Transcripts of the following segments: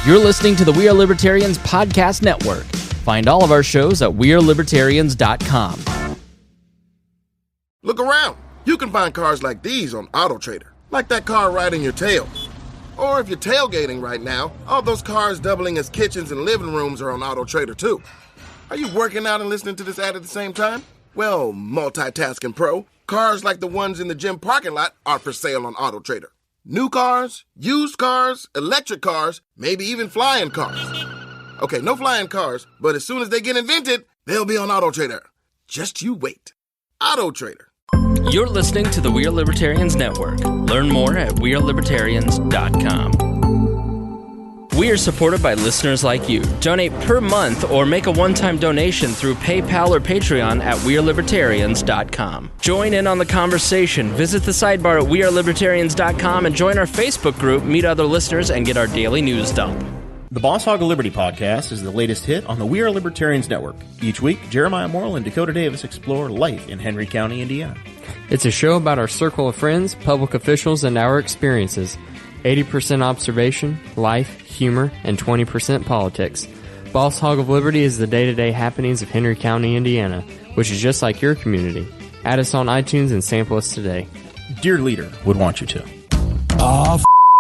You're listening to the We Are Libertarians podcast network. Find all of our shows at wearelibertarians.com. Look around. You can find cars like these on AutoTrader, like that car riding your tail. Or if you're tailgating right now, all those cars doubling as kitchens and living rooms are on AutoTrader too. Are you working out and listening to this ad at the same time? Well, multitasking pro, cars like the ones in the gym parking lot are for sale on AutoTrader. New cars, used cars, electric cars, maybe even flying cars. Okay, no flying cars, but as soon as they get invented, they'll be on AutoTrader. Just you wait. AutoTrader. You're listening to the We Are Libertarians Network. Learn more at wearelibertarians.com. We are supported by listeners like you. Donate per month or make a one-time donation through PayPal or Patreon at wearelibertarians.com. Join in on the conversation. Visit the sidebar at wearelibertarians.com and join our Facebook group, meet other listeners, and get our daily news dump. The Boss Hog of Liberty podcast is the latest hit on the We Are Libertarians Network. Each week, Jeremiah Morrill and Dakota Davis explore life in Henry County, Indiana. It's a show about our circle of friends, public officials, and our experiences. 80% observation, life, humor, and 20% politics. Boss Hog of Liberty is the day-to-day happenings of Henry County, Indiana, which is just like your community. Add us on iTunes and sample us today. Dear Leader would want you to.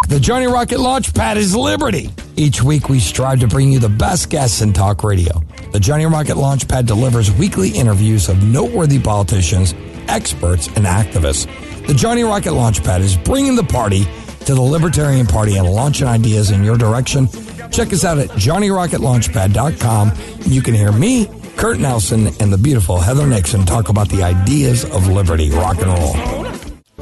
The Johnny Rocket Launchpad is Liberty. Each week we strive to bring you the best guests in talk radio. The Johnny Rocket Launchpad delivers weekly interviews of noteworthy politicians, experts, and activists. The Johnny Rocket Launchpad is bringing the party to the Libertarian Party and launching ideas in your direction. Check us out at johnnyrocketlaunchpad.com. You can hear me, Kurt Nelson, and the beautiful Heather Nixon talk about the ideas of liberty. Rock and roll.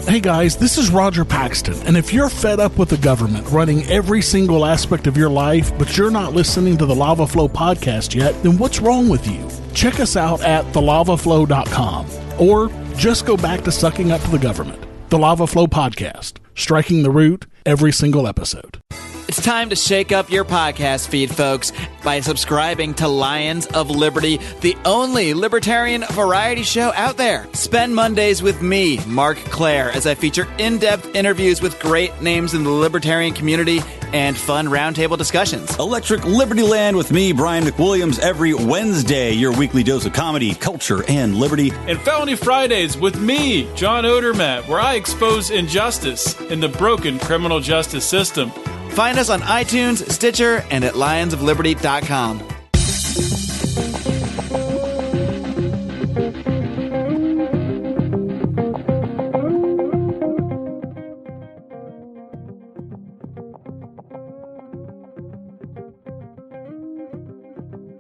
Hey guys, this is Roger Paxton, and if you're fed up with the government running every single aspect of your life, but you're not listening to the Lava Flow podcast yet, then what's wrong with you? Check us out at thelavaflow.com, or just go back to sucking up to the government. The Lava Flow podcast, striking the root every single episode. It's time to shake up your podcast feed, folks, by subscribing to Lions of Liberty, the only libertarian variety show out there. Spend Mondays with me, Mark Claire, as I feature in-depth interviews with great names in the libertarian community and fun roundtable discussions. Electric Liberty Land with me, Brian McWilliams, every Wednesday, your weekly dose of comedy, culture, and liberty. And Felony Fridays with me, John Odermatt, where I expose injustice in the broken criminal justice system. Find us on iTunes, Stitcher, and at lionsofliberty.com.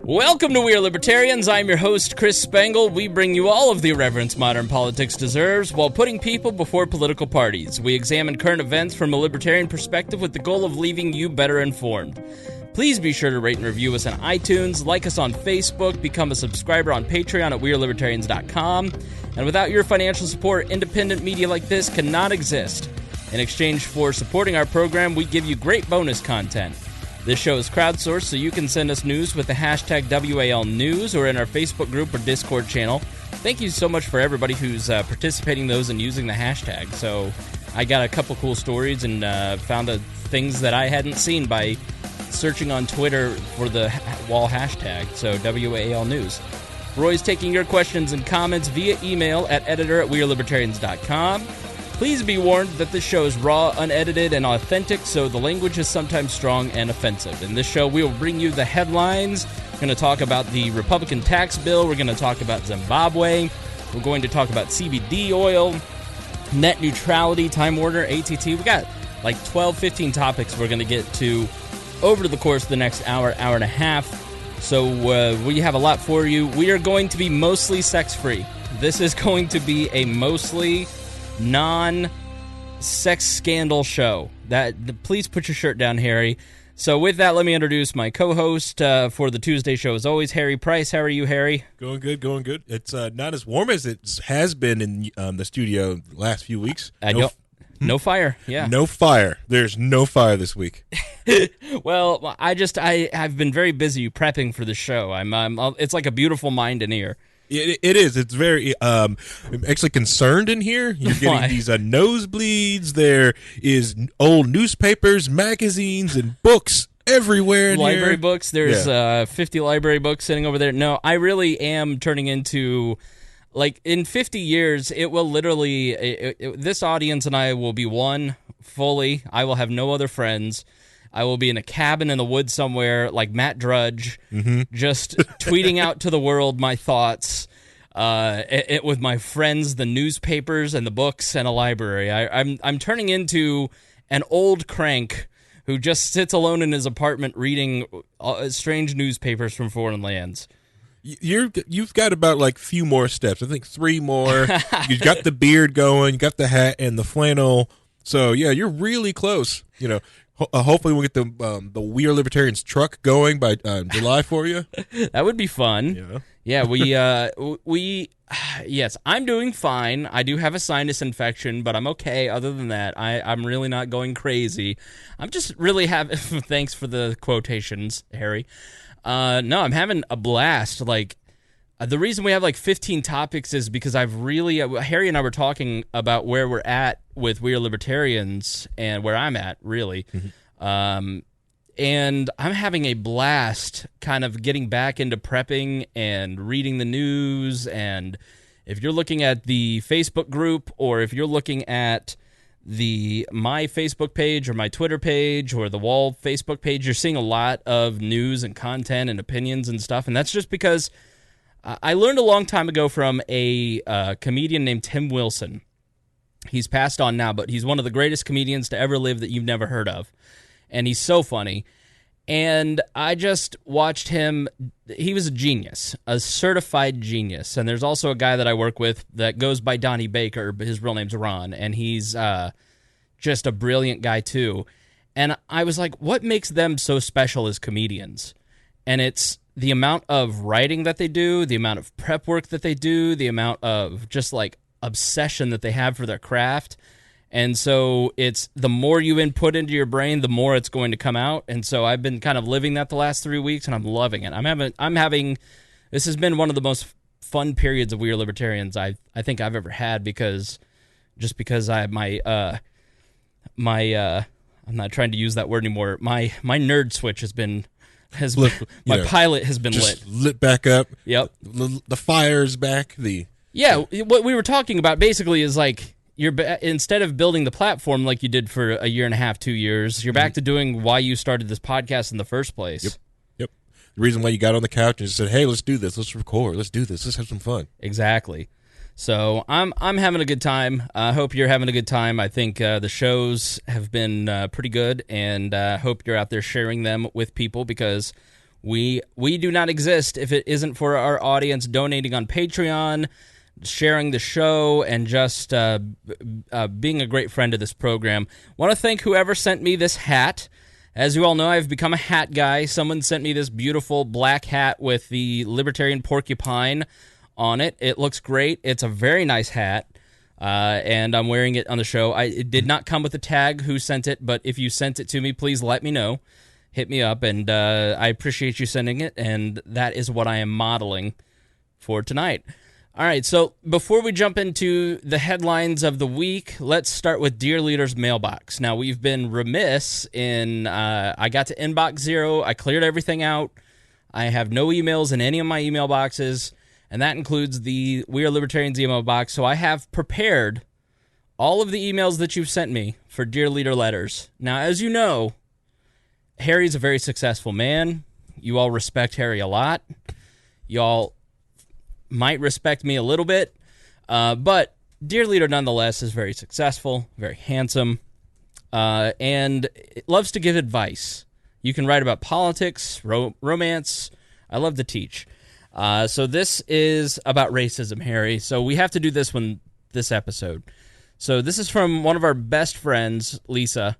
Welcome to We Are Libertarians. I'm your host, Chris Spangle. We bring you all of the irreverence modern politics deserves while putting people before political parties. We examine current events from a libertarian perspective with the goal of leaving you better informed. Please be sure to rate and review us on iTunes, like us on Facebook, become a subscriber on Patreon at wearelibertarians.com. And without your financial support, independent media like this cannot exist. In exchange for supporting our program, we give you great bonus content. This show is crowdsourced, so you can send us news with the hashtag WALNews or in our Facebook group or Discord channel. Thank you so much for everybody who's participating in those and using the hashtag. So I got a couple cool stories and found things that I hadn't seen by searching on Twitter for the wall hashtag, so WALNews. Roy's taking your questions and comments via email at editor@wearelibertarians.com. Please be warned that this show is raw, unedited, and authentic, so the language is sometimes strong and offensive. In this show, we will bring you the headlines. We're going to talk about the Republican tax bill. We're going to talk about Zimbabwe. We're going to talk about CBD oil, net neutrality, Time Warner, ATT. We got like 12, 15 topics we're going to get to over the course of the next hour, hour and a half. So we have a lot for you. We are going to be mostly sex-free. This is going to be a mostly non-sex scandal show. Please put your shirt down, Harry. So with that, let me introduce my co-host for the Tuesday show, as always, Harry Price. How are you, Harry? Going good, going good. It's not as warm as it has been in the studio the last few weeks. No fire, yeah. No fire. There's no fire this week. Well, I've been very busy prepping for the show. It's like a beautiful mind and ear. It is. It's very. I'm actually concerned in here. You're getting these nosebleeds. There is old newspapers, magazines, and books everywhere in library here. books. There's 50 library books sitting over there. No, I really am turning into, like, in 50 years, it will literally, this audience and I will be one fully. I will have no other friends. I will be in a cabin in the woods somewhere, like Matt Drudge, just tweeting out to the world my thoughts. With my friends, the newspapers and the books and a library. I'm turning into an old crank who just sits alone in his apartment reading strange newspapers from foreign lands. You've got about like few more steps. I think 3 more. You got the beard going. You got the hat and the flannel. So yeah, you're really close. You know, hopefully we'll get the We Are Libertarians truck going by July for you. That would be fun. Yeah, we yes, I'm doing fine. I do have a sinus infection, but I'm okay. Other than that, I'm really not going crazy. I'm just really having, thanks for the quotations, Harry. No, I'm having a blast. Like, the reason we have like 15 topics is because Harry and I were talking about where we're at with We Are Libertarians and where I'm at, really. And I'm having a blast kind of getting back into prepping and reading the news. And if you're looking at the Facebook group, or if you're looking at my Facebook page or my Twitter page or the Wall Facebook page, you're seeing a lot of news and content and opinions and stuff. And that's just because I learned a long time ago from a comedian named Tim Wilson. He's passed on now, but he's one of the greatest comedians to ever live that you've never heard of. And he's so funny. And I just watched him. He was a genius, a certified genius. And there's also a guy that I work with that goes by Donnie Baker. His real name's Ron. And he's just a brilliant guy, too. And I was like, what makes them so special as comedians? And it's the amount of writing that they do, the amount of prep work that they do, the amount of just like obsession that they have for their craft. And so it's the more you input into your brain, the more it's going to come out. And so I've been kind of living that the last 3 weeks, and I'm loving it. I'm having this has been one of the most fun periods of We Are Libertarians I think I've ever had, because I my I'm not trying to use that word anymore. My nerd switch has pilot has been lit back up. Yep, the fire's back. What we were talking about basically is like, instead of building the platform like you did for a year and a half, 2 years, you're back to doing why you started this podcast in the first place. Yep. The reason why you got on the couch and said, "Hey, let's do this. Let's record. Let's do this. Let's have some fun." Exactly. So I'm having a good time. I hope you're having a good time. I think the shows have been pretty good, and I hope you're out there sharing them with people, because we do not exist if it isn't for our audience donating on Patreon, sharing the show, and just being a great friend of this program. Want to thank whoever sent me this hat. As you all know, I've become a hat guy. Someone sent me this beautiful black hat with the Libertarian porcupine on it. It looks great. It's a very nice hat, and I'm wearing it on the show. It did not come with a tag who sent it, but if you sent it to me, please let me know. Hit me up, and I appreciate you sending it, and that is what I am modeling for tonight. All right, so before we jump into the headlines of the week, let's start with Dear Leader's mailbox. Now, we've been remiss in, I got to inbox 0, I cleared everything out, I have no emails in any of my email boxes, and that includes the We Are Libertarians email box, so I have prepared all of the emails that you've sent me for Dear Leader letters. Now, as you know, Harry's a very successful man. You all respect Harry a lot. Y'all might respect me a little bit, but Dear Leader nonetheless is very successful, very handsome, and loves to give advice. You can write about politics, romance. I love to teach. So this is about racism, Harry. So we have to do this episode. So this is from one of our best friends, Lisa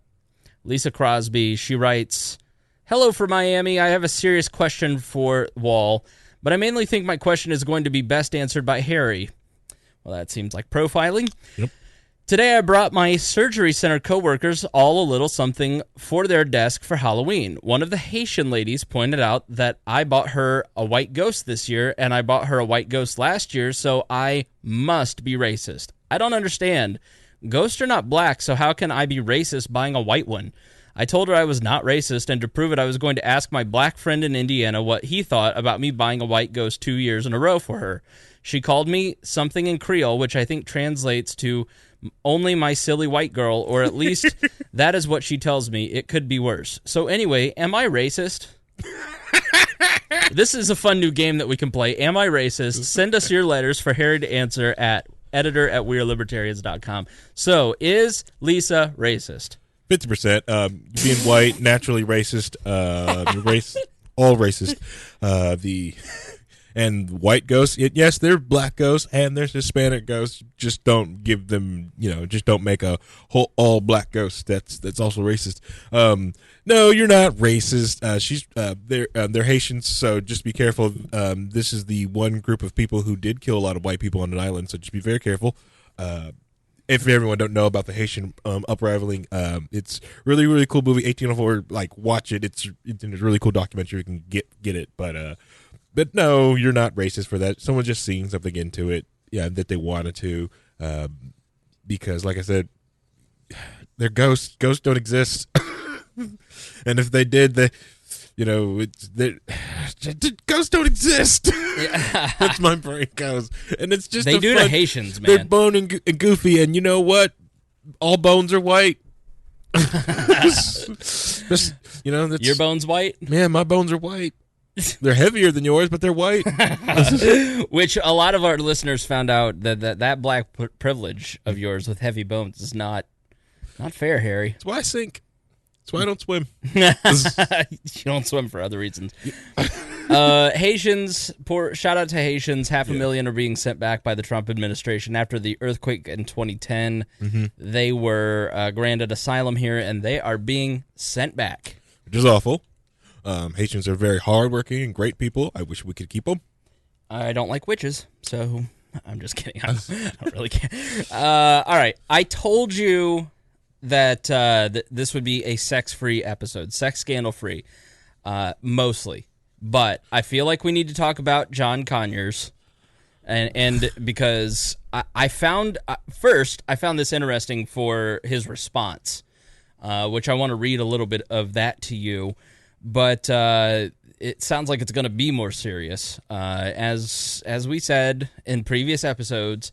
Crosby. She writes, "Hello from Miami. I have a serious question for Wall, but I mainly think my question is going to be best answered by Harry." Well, that seems like profiling. Yep. "Today I brought my surgery center coworkers all a little something for their desk for Halloween. One of the Haitian ladies pointed out that I bought her a white ghost this year, and I bought her a white ghost last year, so I must be racist. I don't understand. Ghosts are not black, so how can I be racist buying a white one? I told her I was not racist, and to prove it, I was going to ask my black friend in Indiana what he thought about me buying a white ghost 2 years in a row for her. She called me something in Creole, which I think translates to only my silly white girl, or at least that is what she tells me. It could be worse. So anyway, am I racist? This is a fun new game that we can play. Am I racist? Send us your letters for Harry to answer at editor@wearelibertarians.com. So, is Lisa racist? 50%. Being white, naturally racist. All racist. And white ghosts, yes, they're black ghosts and there's Hispanic ghosts. Just don't give them, just don't make a whole all black ghost. That's also racist. No, you're not racist. They're Haitians, so just be careful. This is the one group of people who did kill a lot of white people on an island, so just be very careful. If everyone don't know about the Haitian uprising, it's really, really cool movie, 1804. Like, watch it. It's a really cool documentary. You can get it, But no, you're not racist for that. Someone just seeing something into it, that they wanted to, because, like I said, they're ghosts. Ghosts don't exist, and if they did, ghosts don't exist. Yeah. That's my brain goes, and it's just they do to Haitians, man. They're bone and goofy, and you know what? All bones are white. Your bones white? Man, my bones are white. They're heavier than yours, but they're white. Which a lot of our listeners found out that black privilege of yours with heavy bones is not fair, Harry. That's why I sink. That's why I don't swim. You don't swim for other reasons. Haitians, shout out to Haitians. 500,000 are being sent back by the Trump administration after the earthquake in 2010. Mm-hmm. They were granted asylum here, and they are being sent back. Which is awful. Haitians are very hardworking and great people. I wish we could keep them. I don't like witches, so I'm just kidding. I don't really care. All right. I told you that this would be a sex-free episode, sex scandal-free, mostly. But I feel like we need to talk about John Conyers, and because I found this interesting for his response, which I want to read a little bit of that to you. But it sounds like it's going to be more serious. As we said in previous episodes,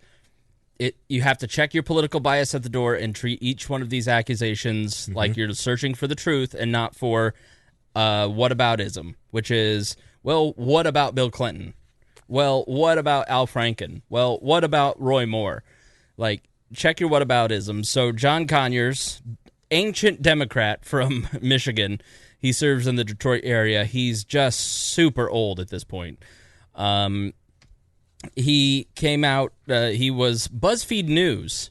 you have to check your political bias at the door and treat each one of these accusations like you're searching for the truth and not for whataboutism, which is, well, what about Bill Clinton? Well, what about Al Franken? Well, what about Roy Moore? Like, check your whataboutism. So John Conyers, ancient Democrat from Michigan, he serves in the Detroit area. He's just super old at this point. He came out, he was BuzzFeed News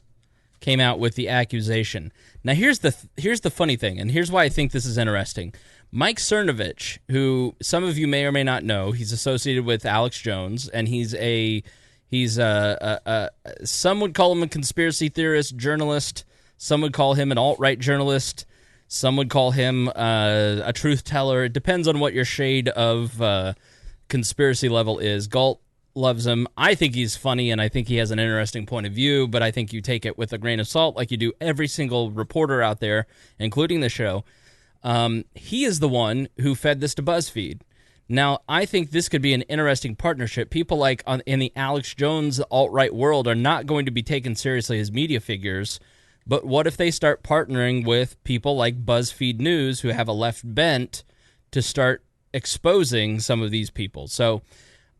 came out with the accusation. Now here's the funny thing, and here's why I think this is interesting. Mike Cernovich, who some of you may or may not know, he's associated with Alex Jones, and he's some would call him a conspiracy theorist, journalist. Some would call him an alt-right journalist. Some would call him a truth teller. It depends on what your shade of conspiracy level is. Galt loves him. I think he's funny, and I think he has an interesting point of view, but I think you take it with a grain of salt like you do every single reporter out there, including the show. He is the one who fed this to BuzzFeed. Now, I think this could be an interesting partnership. People like in the Alex Jones alt-right world are not going to be taken seriously as media figures. But what if they start partnering with people like BuzzFeed News who have a left bent to start exposing some of these people? So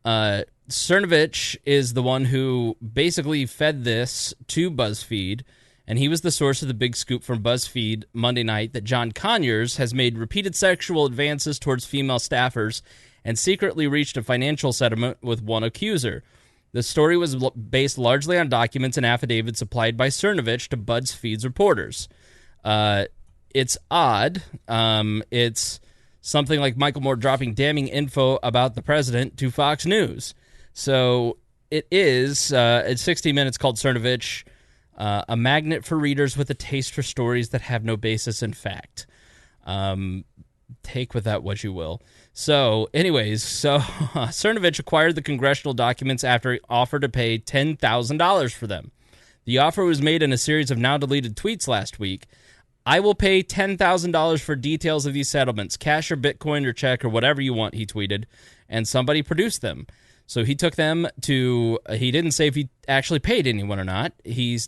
Cernovich is the one who basically fed this to BuzzFeed, and he was the source of the big scoop from BuzzFeed Monday night that John Conyers has made repeated sexual advances towards female staffers and secretly reached a financial settlement with one accuser. The story was based largely on documents and affidavits supplied by Cernovich to BuzzFeed's reporters. It's odd. It's something like Michael Moore dropping damning info about the president to Fox News. So it is, at 60 Minutes, called Cernovich, a magnet for readers with a taste for stories that have no basis in fact. Take with that what you will. So, anyways, Cernovich acquired the congressional documents after he offered to pay $10,000 for them. The offer was made in a series of now-deleted tweets last week. I will pay $10,000 for details of these settlements, cash or Bitcoin or check or whatever you want, he tweeted, and somebody produced them. So he took them to, he didn't say if he actually paid anyone or not.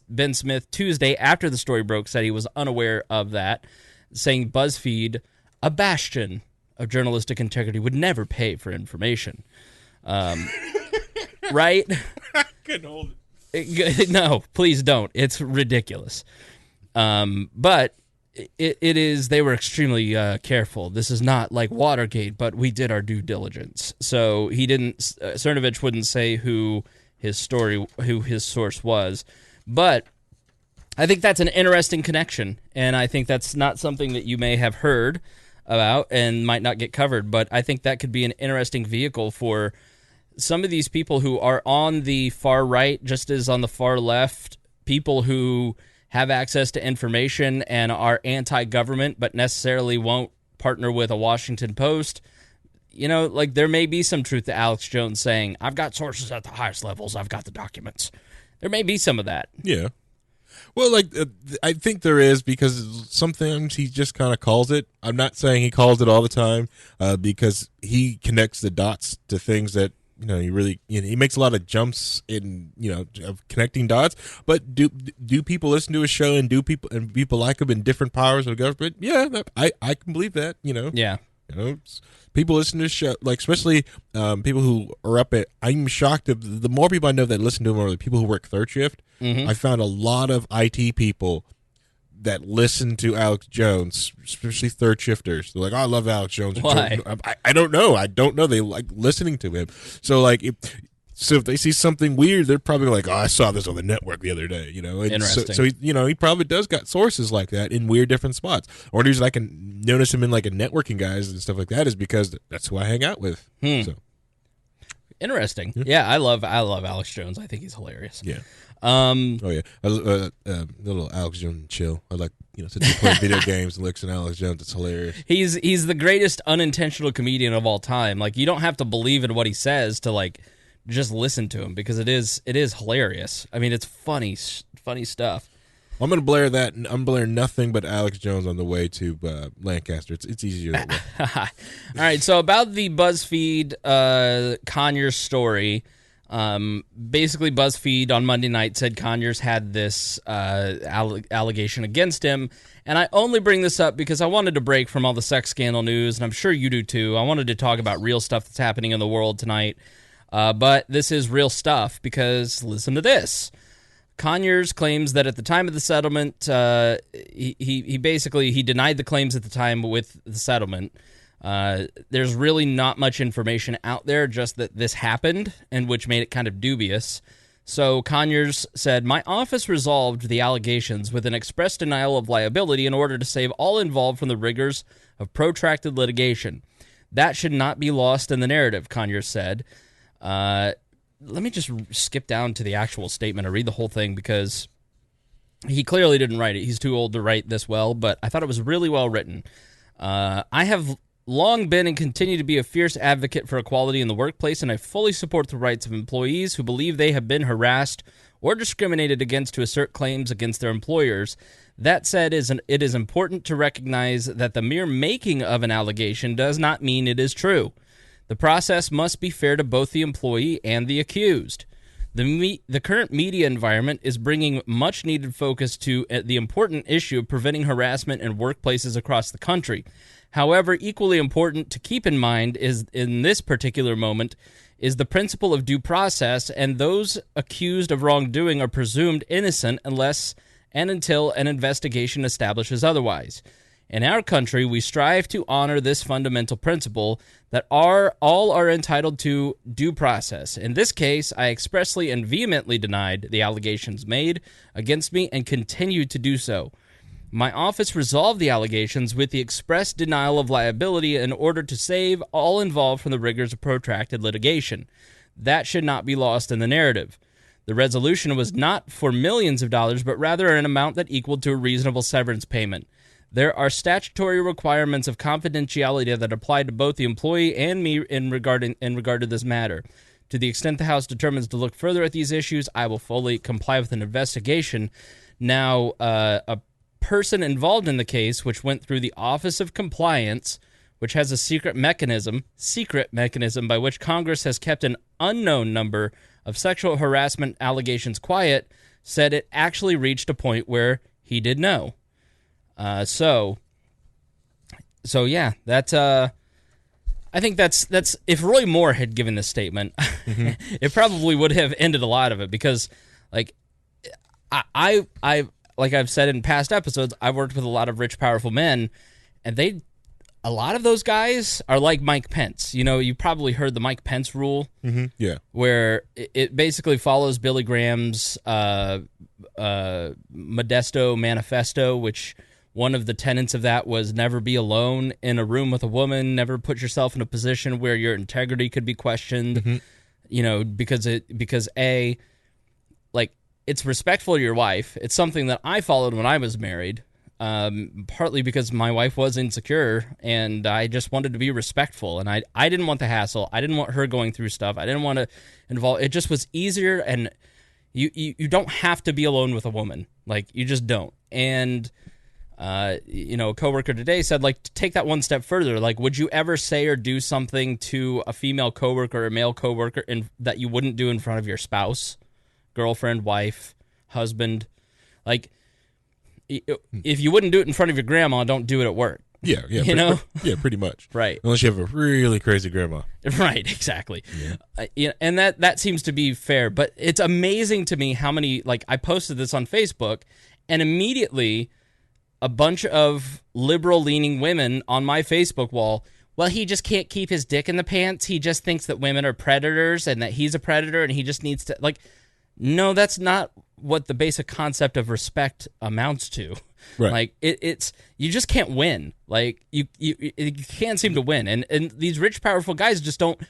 Ben Smith, Tuesday, after the story broke, said he was unaware of that, saying BuzzFeed, a bastion of journalistic integrity, would never pay for information. Right? I couldn't hold it. No, please don't. It's ridiculous. But it is, they were extremely careful. This is not like Watergate, but we did our due diligence. So he didn't, Cernovich wouldn't say who his source was. But I think that's an interesting connection, and I think that's not something that you may have heard about and might not get covered, but I think that could be an interesting vehicle for some of these people who are on the far right, just as on the far left, people who have access to information and are anti-government but necessarily won't partner with a Washington Post. You know, like there may be some truth to Alex Jones saying, I've got sources at the highest levels, I've got the documents. There may be some of that. Yeah. Well, I think there is, because sometimes he just kind of calls it. I'm not saying he calls it all the time, because he connects the dots to things that, he makes a lot of jumps in, of connecting dots. But do people listen to his show, and people like him in different powers of government? Yeah, I can believe that. Yeah. People listen to his show, like especially people who are up at. I'm shocked the more people I know that listen to him are the people who work third shift. Mm-hmm. I found a lot of IT people that listen to Alex Jones, especially third shifters. They're like, "Oh, I love Alex Jones." Why? I don't know. I don't know. They like listening to him. So if they see something weird, they're probably like, "Oh, I saw this on the network the other day." And interesting. So he probably does got sources like that in weird different spots. Or the reason I can notice him in like a networking guys and stuff like that is because that's who I hang out with. So interesting. Yeah, I love Alex Jones. I think he's hilarious. Yeah. Little Alex Jones chill. I like since he plays video games and looks at Alex Jones, it's hilarious. He's the greatest unintentional comedian of all time. Like you don't have to believe in what he says to just listen to him, because it is hilarious. I mean, it's funny stuff. I'm gonna blare that. I'm blaring nothing but Alex Jones on the way to Lancaster. It's easier that way. All right. So about the BuzzFeed Conyers story. Basically, BuzzFeed on Monday night said Conyers had this allegation against him, and I only bring this up because I wanted to break from all the sex scandal news, and I'm sure you do too. I wanted to talk about real stuff that's happening in the world tonight, but this is real stuff because listen to this. Conyers claims that at the time of the settlement, he basically denied the claims at the time with the settlement. There's really not much information out there, just that this happened, and which made it kind of dubious. So Conyers said, "My office resolved the allegations with an express denial of liability in order to save all involved from the rigors of protracted litigation. That should not be lost in the narrative," Conyers said. Let me just skip down to the actual statement and read the whole thing, because he clearly didn't write it. He's too old to write this well, but I thought it was really well written. "I have long been and continue to be a fierce advocate for equality in the workplace, and I fully support the rights of employees who believe they have been harassed or discriminated against to assert claims against their employers. That said, it is important to recognize that the mere making of an allegation does not mean it is true. The process must be fair to both the employee and the accused. The current media environment is bringing much-needed focus to the important issue of preventing harassment in workplaces across the country. However, equally important to keep in mind is, in this particular moment, is the principle of due process, and those accused of wrongdoing are presumed innocent unless and until an investigation establishes otherwise. In our country, we strive to honor this fundamental principle that all are entitled to due process. In this case, I expressly and vehemently denied the allegations made against me and continue to do so. My office resolved the allegations with the express denial of liability in order to save all involved from the rigors of protracted litigation. That should not be lost in the narrative. The resolution was not for millions of dollars, but rather an amount that equaled to a reasonable severance payment. There are statutory requirements of confidentiality that apply to both the employee and me in regard to this matter. To the extent the House determines to look further at these issues, I will fully comply with an investigation." Now, person involved in the case, which went through the Office of Compliance, which has a secret mechanism by which Congress has kept an unknown number of sexual harassment allegations quiet, said it actually reached a point where he did know. So yeah, that's I think that's if Roy Moore had given this statement, it probably would have ended a lot of it, because like I like I've said in past episodes, I've worked with a lot of rich, powerful men, and a lot of those guys are like Mike Pence. You know, you probably heard the Mike Pence rule, Yeah, where it basically follows Billy Graham's Modesto Manifesto, which one of the tenets of that was never be alone in a room with a woman, never put yourself in a position where your integrity could be questioned, you know, because it's respectful to your wife. It's something that I followed when I was married, partly because my wife was insecure, and I just wanted to be respectful, and I didn't want the hassle. I didn't want her going through stuff. I didn't want to involve. It just was easier, and you don't have to be alone with a woman. Like, you just don't. And you know, a coworker today said, like, to take that one step further, like, would you ever say or do something to a female coworker or a male coworker that you wouldn't do in front of your spouse, girlfriend, wife, husband? Like, if you wouldn't do it in front of your grandma, don't do it at work. Yeah, you know? Yeah, pretty much. Right. Unless you have a really crazy grandma. Right, exactly. Yeah. And that seems to be fair, but it's amazing to me how many, like, I posted this on Facebook, and immediately a bunch of liberal-leaning women on my Facebook wall, well, he just can't keep his dick in the pants. He just thinks that women are predators and that he's a predator and he just needs to, like, no, that's not what the basic concept of respect amounts to. Right. Like, it's you just can't win. Like, you can't seem to win. And these rich, powerful guys just don't,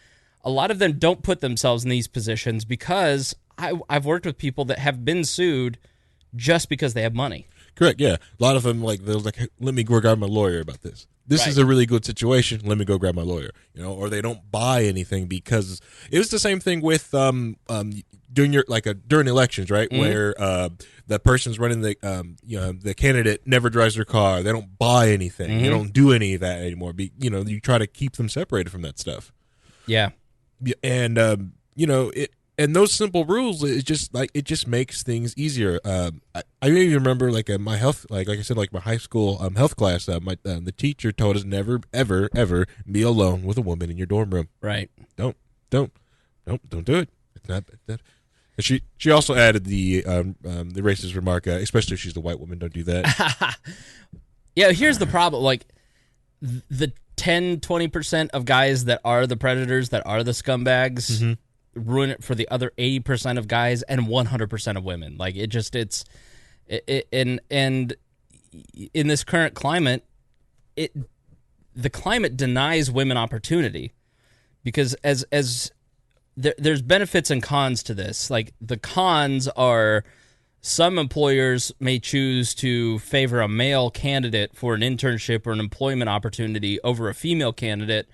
a lot of them don't put themselves in these positions, because I've worked with people that have been sued just because they have money. Correct, yeah. A lot of them, like, they're like, let me go grab my lawyer about this. This is a really good situation. Let me go grab my lawyer. You know, or they don't buy anything, because it was the same thing with during elections, right? Where the person's running the candidate never drives their car. They don't buy anything. They don't do any of that anymore. You try to keep them separated from that stuff. Yeah, and you know it. And those simple rules, it just makes things easier. I even remember, like, my health, like I said, like my high school health class. The teacher told us never, ever, ever be alone with a woman in your dorm room. Right. Don't do it. It's not. She also added the racist remark, especially if she's the white woman. Don't do that. Yeah. Here's the problem. Like, the 10-20% of guys that are the predators, that are the scumbags, ruin it for the other 80% of guys and 100% of women. Like, and in this current climate, the climate denies women opportunity, because there's benefits and cons to this. Like, the cons are, some employers may choose to favor a male candidate for an internship or an employment opportunity over a female candidate,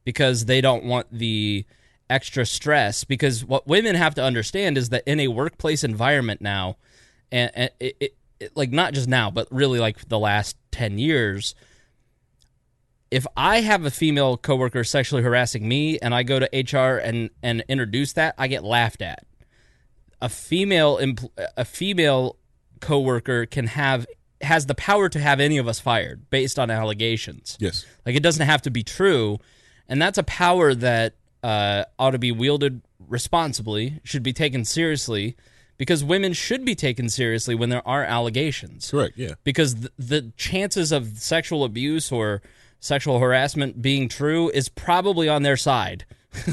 because they don't want the extra stress. Because what women have to understand is that in a workplace environment now, and it like, not just now, but really like the last 10 years, if I have a female coworker sexually harassing me and I go to HR and introduce that, I get laughed at. A female coworker has the power to have any of us fired based on allegations. Yes. Like, it doesn't have to be true, and that's a power that ought to be wielded responsibly, should be taken seriously, because women should be taken seriously when there are allegations. Correct, yeah. Because the chances of sexual abuse or sexual harassment being true is probably on their side.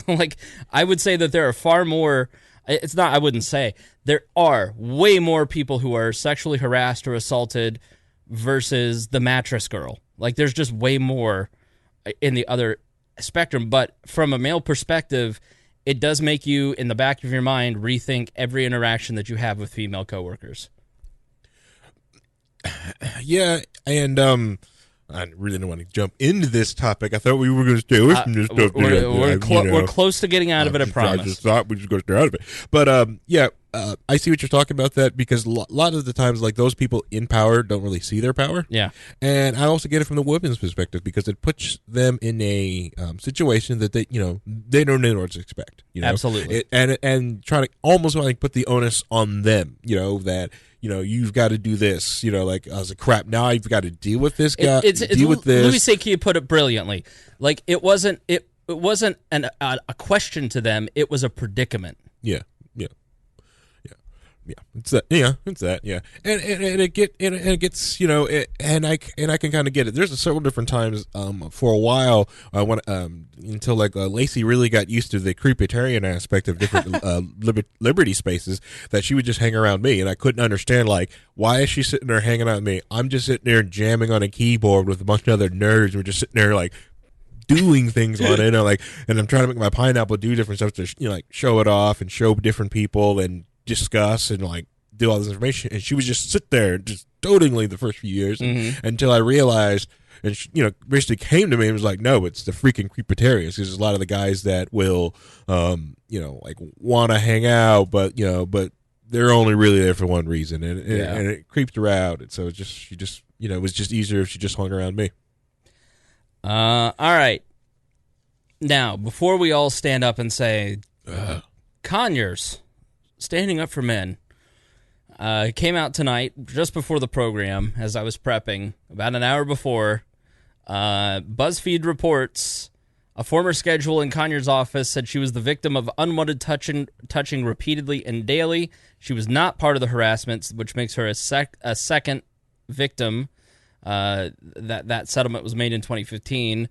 Like, I would say that there are far more, it's not, I wouldn't say, there are way more people who are sexually harassed or assaulted versus the mattress girl. Like, there's just way more in the other spectrum. But from a male perspective, it does make you, in the back of your mind, rethink every interaction that you have with female coworkers. Yeah, and I really don't want to jump into this topic. I thought we were going to stay away from this stuff. We're close to getting out of it, I promise. I just thought we were going to stay out of it. But, yeah, I see what you're talking about that because a lot of the times, like those people in power don't really see their power. Yeah. And I also get it from the women's perspective because it puts them in a situation that they don't know what to expect. Absolutely. And try to almost like put the onus on them. That you've got to do this. Like I was like, crap. Now I've got to deal with this guy. Deal with this. Louis C.K. put it brilliantly. Like it wasn't a question to them. It was a predicament. Yeah. It's that. Yeah, it's that. Yeah, and it gets and I can kind of get it. There's several different times for a while when until like Lacey really got used to the creepitarian aspect of different liberty spaces that she would just hang around me, and I couldn't understand like why is she sitting there hanging out with me? I'm just sitting there jamming on a keyboard with a bunch of other nerds. We're just sitting there like doing things on it, and I'm trying to make my pineapple do different stuff to like show it off and show different people and discuss and like do all this information, and she would just sit there just dotingly the first few years until I realized, and she, basically came to me and was like, no, it's the freaking creepitarians. There's a lot of the guys that will like want to hang out, but they're only really there for one reason, and it creeped her out, and so it was just easier if she just hung around me. All right, now before we all stand up and say Conyers standing up for men came out tonight just before the program as I was prepping, about an hour before. BuzzFeed reports a former schedule in Conyers' office said she was the victim of unwanted touching repeatedly and daily. She was not part of the harassment, which makes her a second victim. That settlement was made in 2015.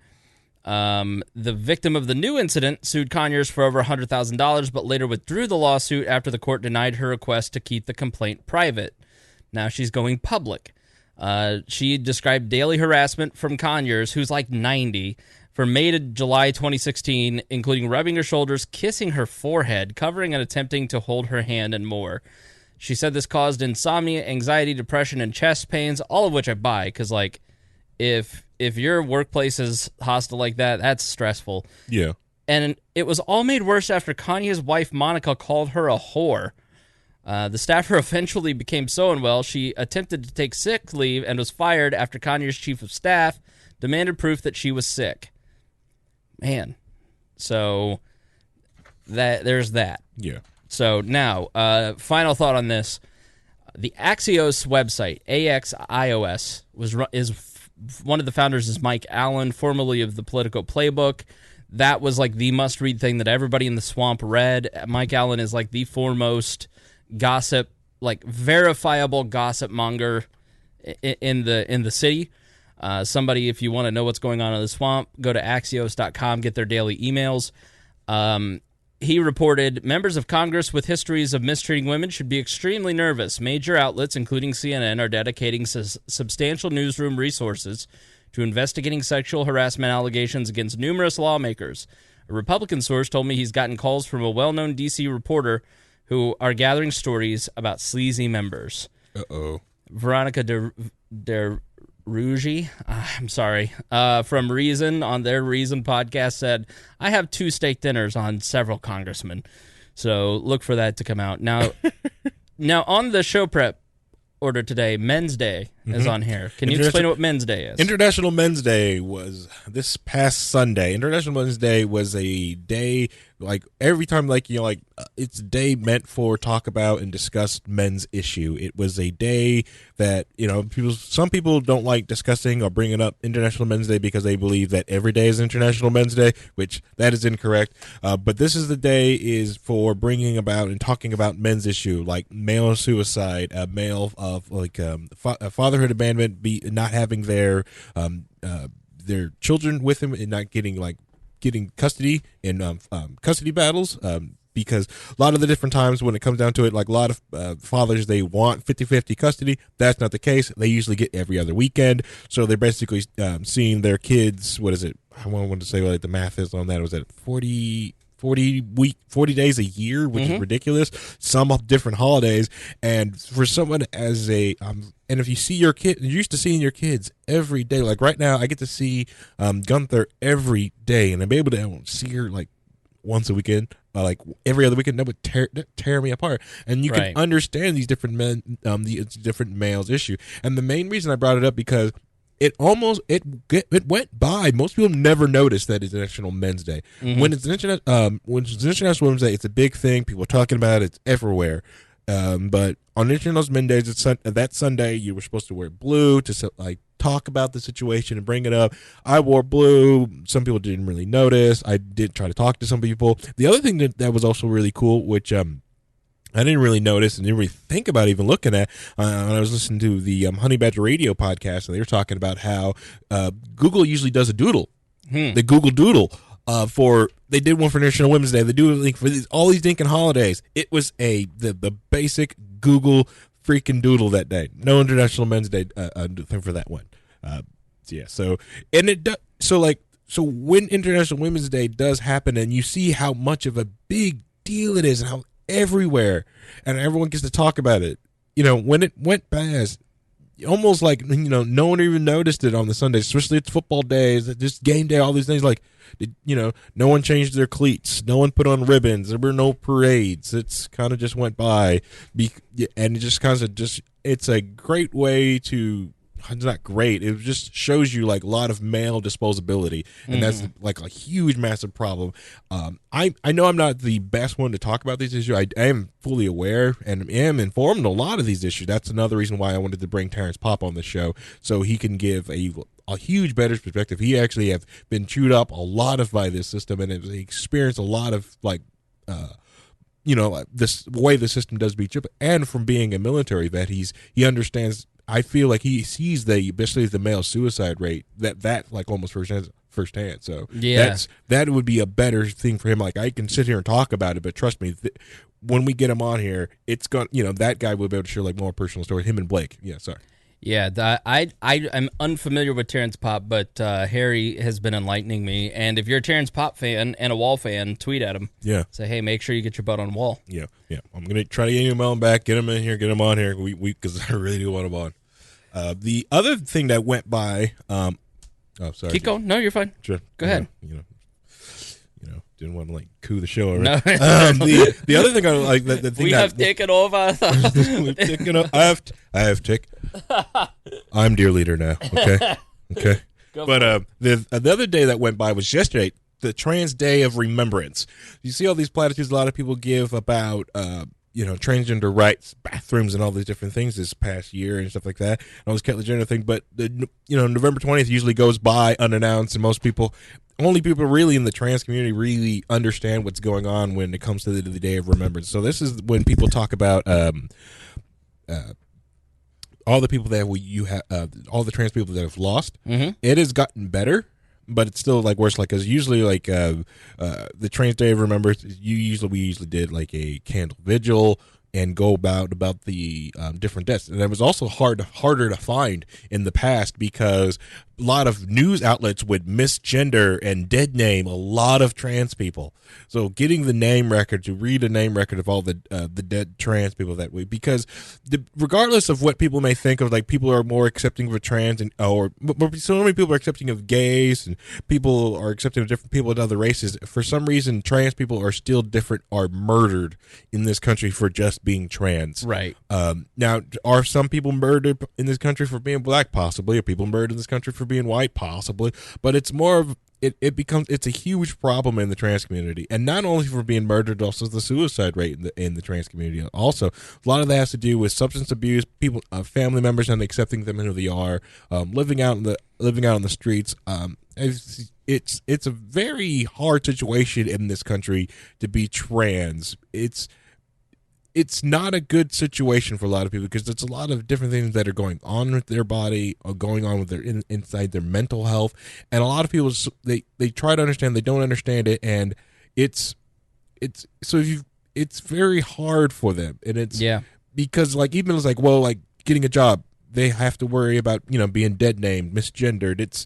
The victim of the new incident sued Conyers for over $100,000, but later withdrew the lawsuit after the court denied her request to keep the complaint private. Now she's going public. She described daily harassment from Conyers, who's like 90, from May to July 2016, including rubbing her shoulders, kissing her forehead, covering and attempting to hold her hand, and more. She said this caused insomnia, anxiety, depression, and chest pains, all of which I buy, because like, if your workplace is hostile like that, that's stressful. Yeah. And it was all made worse after Kanye's wife, Monica, called her a whore. The staffer eventually became so unwell, she attempted to take sick leave and was fired after Kanye's chief of staff demanded proof that she was sick. Man. So there's that. Yeah. So now, final thought on this. The Axios website, AXIOS, is one of the founders is Mike Allen, formerly of the Politico Playbook. That was like the must-read thing that everybody in the swamp read. Mike Allen is like the foremost gossip, like verifiable gossip monger in the city. Somebody, if you want to know what's going on in the swamp, go to Axios.com, get their daily emails. He reported, members of Congress with histories of mistreating women should be extremely nervous. Major outlets, including CNN, are dedicating substantial newsroom resources to investigating sexual harassment allegations against numerous lawmakers. A Republican source told me he's gotten calls from a well-known D.C. reporter who are gathering stories about sleazy members. Uh-oh. Veronica de Ruggie, I'm sorry, from Reason on their Reason podcast said, I have 2 steak dinners on several congressmen. So look for that to come out. Now on the show prep order today, Men's Day is on here. Can you explain what Men's Day is? International Men's Day was this past Sunday. International Men's Day was a day, like every time, like, it's a day meant for talk about and discuss men's issue. It was a day that, some people don't like discussing or bringing up International Men's Day because they believe that every day is International Men's Day, which that is incorrect. But this is the day is for bringing about and talking about men's issue, like male suicide, male fatherhood abandonment, not having their children with him and not getting custody in custody battles, because a lot of the different times when it comes down to it, like a lot of fathers, they want 50-50 custody. That's not the case. They usually get every other weekend. So they're basically seeing their kids, what is it? I wanted to say what the math is on that. Was it 40 days a year, which is ridiculous. Some different holidays. And for someone as a, and if you see your kid, you're used to seeing your kids every day. Like right now, I get to see Gunther every day, and I'm able to see her like once a weekend, like every other weekend, that would tear me apart. And you can understand these different men, the different males issue. And the main reason I brought it up because it went by. Most people never noticed that it's International Men's Day. When it's International Women's Day, it's a big thing. People are talking about it. It's everywhere. But on International Men's Day, that Sunday, you were supposed to wear blue to like talk about the situation and bring it up. I wore blue. Some people didn't really notice. I did try to talk to some people. The other thing that was also really cool, which I didn't really notice and didn't really think about even looking at when I was listening to the Honey Badger Radio podcast, and they were talking about how Google usually does a doodle, the Google Doodle. They did one for National Women's Day. They do it for all these dinking holidays. It was the basic Google freaking doodle that day. No International Men's Day thing for that one. So when International Women's Day does happen, and you see how much of a big deal it is, and how everywhere and everyone gets to talk about it. When it went past, almost like no one even noticed it on the Sundays, especially it's football days, just game day, all these things. Like, no one changed their cleats, no one put on ribbons, there were no parades. It's kind of just went by, and it just kind of it's a great way to. It's not great. It just shows you like a lot of male disposability, and that's like a huge, massive problem. I know I'm not the best one to talk about these issues. I am fully aware and am informed on a lot of these issues. That's another reason why I wanted to bring Terrence Popp on the show, so he can give a huge better perspective. He actually have been chewed up a lot of by this system, and has experienced a lot of this way the system does beat you up. And from being a military vet, he understands. I feel like he sees especially the male suicide rate that like almost firsthand. So that would be a better thing for him. Like, I can sit here and talk about it, but trust me, when we get him on here, it's going. That guy will be able to share like more personal stories. Him and Blake. Yeah, sorry. Yeah, I'm unfamiliar with Terrence Popp, but Harry has been enlightening me. And if you're a Terrence Popp fan and a Wall fan, tweet at him. Yeah. Say, hey, make sure you get your butt on Wall. Yeah. I'm going to try to email him back, get him in here, get him on here, because I really do want him on. The other thing that went by, sorry. Keep going. No, you're fine. Sure. Go ahead. Didn't want to coup the show already. No. The other thing I like the thing we have taken over. We've taken over. I have taken. I'm dear leader now. Okay. But the other day that went by was yesterday, the Trans Day of Remembrance. You see all these platitudes a lot of people give about transgender rights, bathrooms, and all these different things this past year and stuff like that. And all this Caitlyn Jenner thing, but November 20th usually goes by unannounced, and only people really in the trans community really understand what's going on when it comes to the Day of Remembrance. So this is when people talk about all the people that all the trans people that have lost. It has gotten better, but it's still like worse. Like, because usually like the Trans Day of Remembrance, we usually did like a candle vigil and go about the different deaths. And it was also harder to find in the past because a lot of news outlets would misgender and dead name a lot of trans people. So getting the name record, to read a name record of all the dead trans people that way, because regardless of what people may think of, like, people are more accepting of a trans, or so many people are accepting of gays, and people are accepting of different people in other races. For some reason, trans people are still are murdered in this country for just being trans. Right. Now, are some people murdered in this country for being black? Possibly. Are people murdered in this country for being white? Possibly. But it's more of it's a huge problem in the trans community, and not only for being murdered, also the suicide rate in the trans community. Also, a lot of that has to do with substance abuse, people, family members, and accepting them in who they are, living out on the streets. It's a very hard situation in this country to be trans. It's not a good situation for a lot of people because there's a lot of different things that are going on with their body, or going on with their inside their mental health, and a lot of people they try to understand, they don't understand it, and it's very hard for them, and because like even it's like, well, like getting a job, they have to worry about being dead named, misgendered.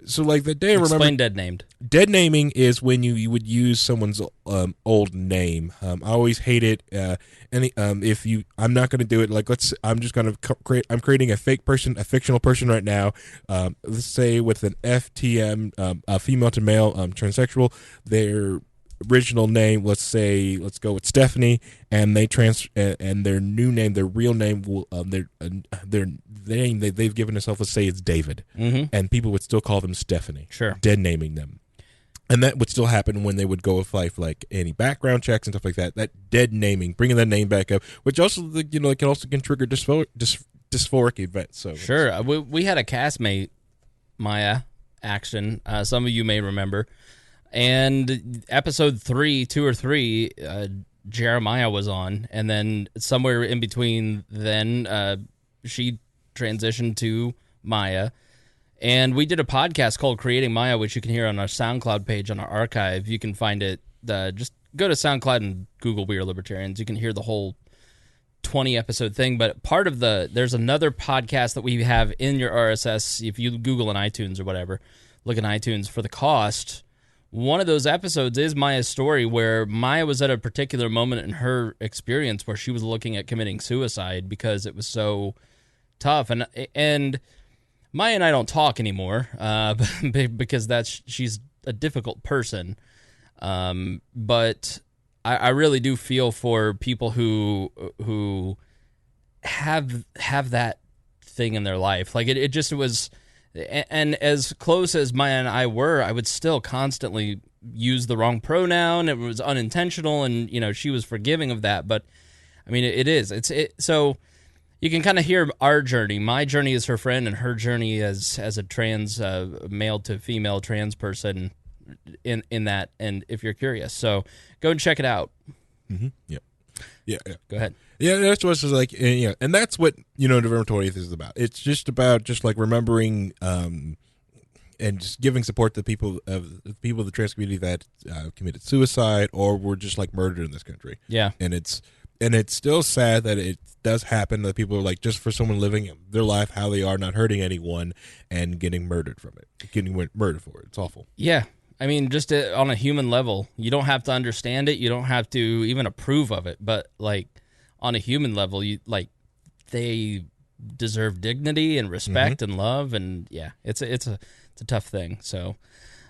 So like the day I remember. Explain dead named. Dead naming is when you would use someone's old name. I always hate it. I'm not going to do it. Like I'm just going to I'm creating a fake person, a fictional person right now. Let's say with an FTM, a female to male, transsexual. original name, let's go with Stephanie, and they and their new name, their real name will their name they've given themselves, let's say it's David, and people would still call them Stephanie. Sure. Dead naming them. And that would still happen when they would go with like any background checks and stuff like that. That dead naming, bringing that name back up, which also it can trigger dysphoric events. So sure, we had a castmate, Maya Action. Some of you may remember, and episode 2 or 3, Jeremiah was on, and then somewhere in between, then she transitioned to Maya. And we did a podcast called Creating Maya, which you can hear on our SoundCloud page on our archive. You can find it. Just go to SoundCloud and Google We Are Libertarians. You can hear the whole 20-episode thing. But there's another podcast that we have in your RSS. If you Google in iTunes or whatever, look in iTunes for the cost. One of those episodes is Maya's story, where Maya was at a particular moment in her experience where she was looking at committing suicide because it was so tough. And Maya and I don't talk anymore because she's a difficult person. But I really do feel for people who have that thing in their life. Like it just was, and as close as Maya and I were, I would still constantly use the wrong pronoun. It was unintentional, and she was forgiving of that. But I mean, it is. So. You can kind of hear our journey. My journey as her friend, and her journey as a trans male to female trans person in that. And if you're curious, so go and check it out. Mm-hmm. Yeah. Go ahead. Yeah, that's what it's like. And that's what November 20th is about. It's just about like remembering and just giving support to the people of the trans community that committed suicide or were just like murdered in this country. Yeah, and it's still sad that it does happen, that people are like, just for someone living their life how they are, not hurting anyone, and getting murdered from it, getting murdered for it. It's awful. Yeah. I mean, just on a human level, you don't have to understand it. You don't have to even approve of it. But like on a human level, they deserve dignity and respect and love. And yeah, it's a tough thing. So,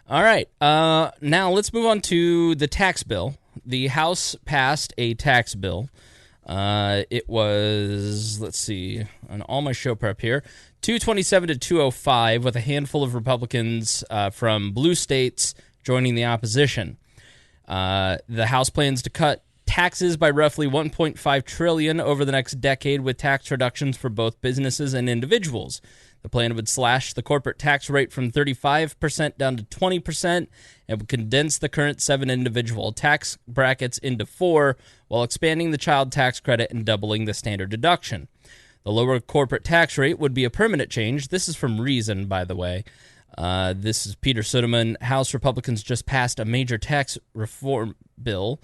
all right. Now let's move on to the tax bill. The House passed a tax bill. It was, let's see, on all my show prep here, 227 to 205, with a handful of Republicans from blue states joining the opposition. The House plans to cut taxes by roughly $1.5 trillion over the next decade, with tax reductions for both businesses and individuals. The plan would slash the corporate tax rate from 35% down to 20% and would condense the current 7 individual tax brackets into 4, while expanding the child tax credit and doubling the standard deduction. The lower corporate tax rate would be a permanent change. This is from Reason, by the way. This is Peter Suderman. House Republicans just passed a major tax reform bill.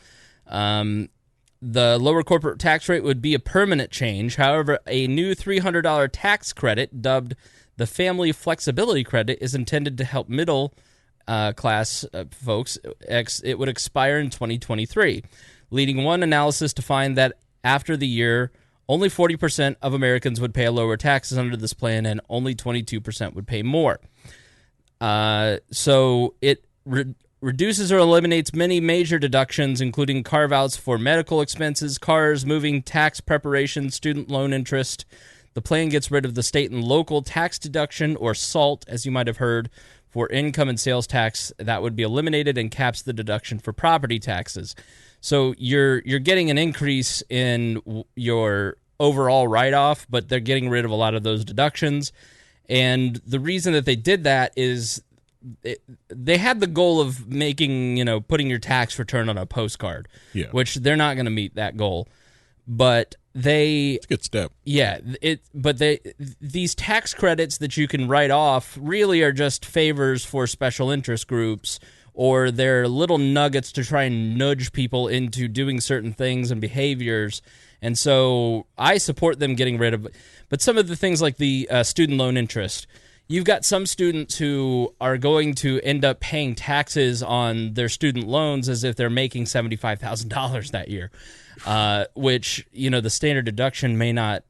The lower corporate tax rate would be a permanent change. However, a new $300 tax credit, dubbed the Family Flexibility Credit, is intended to help middle class folks. It would expire in 2023, leading one analysis to find that after the year, only 40% of Americans would pay lower taxes under this plan, and only 22% would pay more. So it reduces or eliminates many major deductions, including carve-outs for medical expenses, cars, moving, tax preparation, student loan interest. The plan gets rid of the state and local tax deduction, or SALT, as you might have heard, for income and sales tax. That would be eliminated, and caps the deduction for property taxes. So you're getting an increase in your overall write-off, but they're getting rid of a lot of those deductions. And the reason that they did that is they had the goal of making, putting your tax return on a postcard, which they're not going to meet that goal. But it's a good step. Yeah, these tax credits that you can write off really are just favors for special interest groups, or they're little nuggets to try and nudge people into doing certain things and behaviors. And so I support them getting rid of it. But some of the things like the student loan interest, you've got some students who are going to end up paying taxes on their student loans as if they're making $75,000 that year, which, the standard deduction may not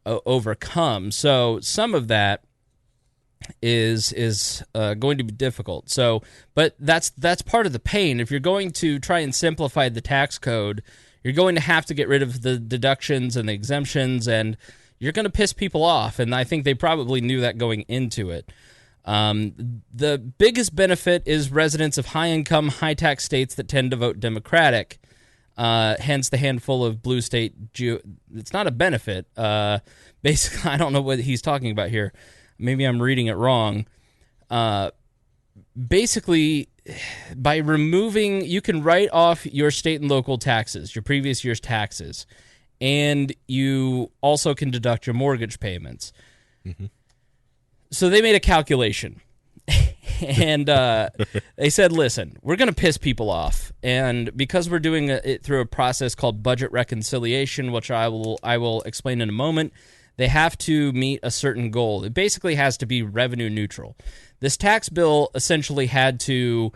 overcome. So some of that is going to be difficult. So, but that's part of the pain. If you're going to try and simplify the tax code, you're going to have to get rid of the deductions and the exemptions, and you're going to piss people off. And I think they probably knew that going into it. The biggest benefit is residents of high-income, high-tax states that tend to vote Democratic. Hence the handful of blue state. It's not a benefit. Basically, I don't know what he's talking about here. Maybe I'm reading it wrong. Basically, by removing, you can write off your state and local taxes, your previous year's taxes, and you also can deduct your mortgage payments. Mm-hmm. So they made a calculation, and they said, listen, we're going to piss people off, and because we're doing it through a process called budget reconciliation, which I will explain in a moment, they have to meet a certain goal. It basically has to be revenue neutral. This tax bill essentially had to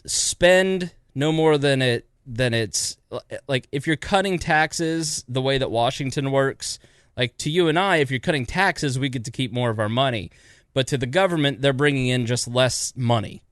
spend no more than it's like, if you're cutting taxes the way that Washington works, like to you and I, if you're cutting taxes, we get to keep more of our money. But to the government, they're bringing in just less money,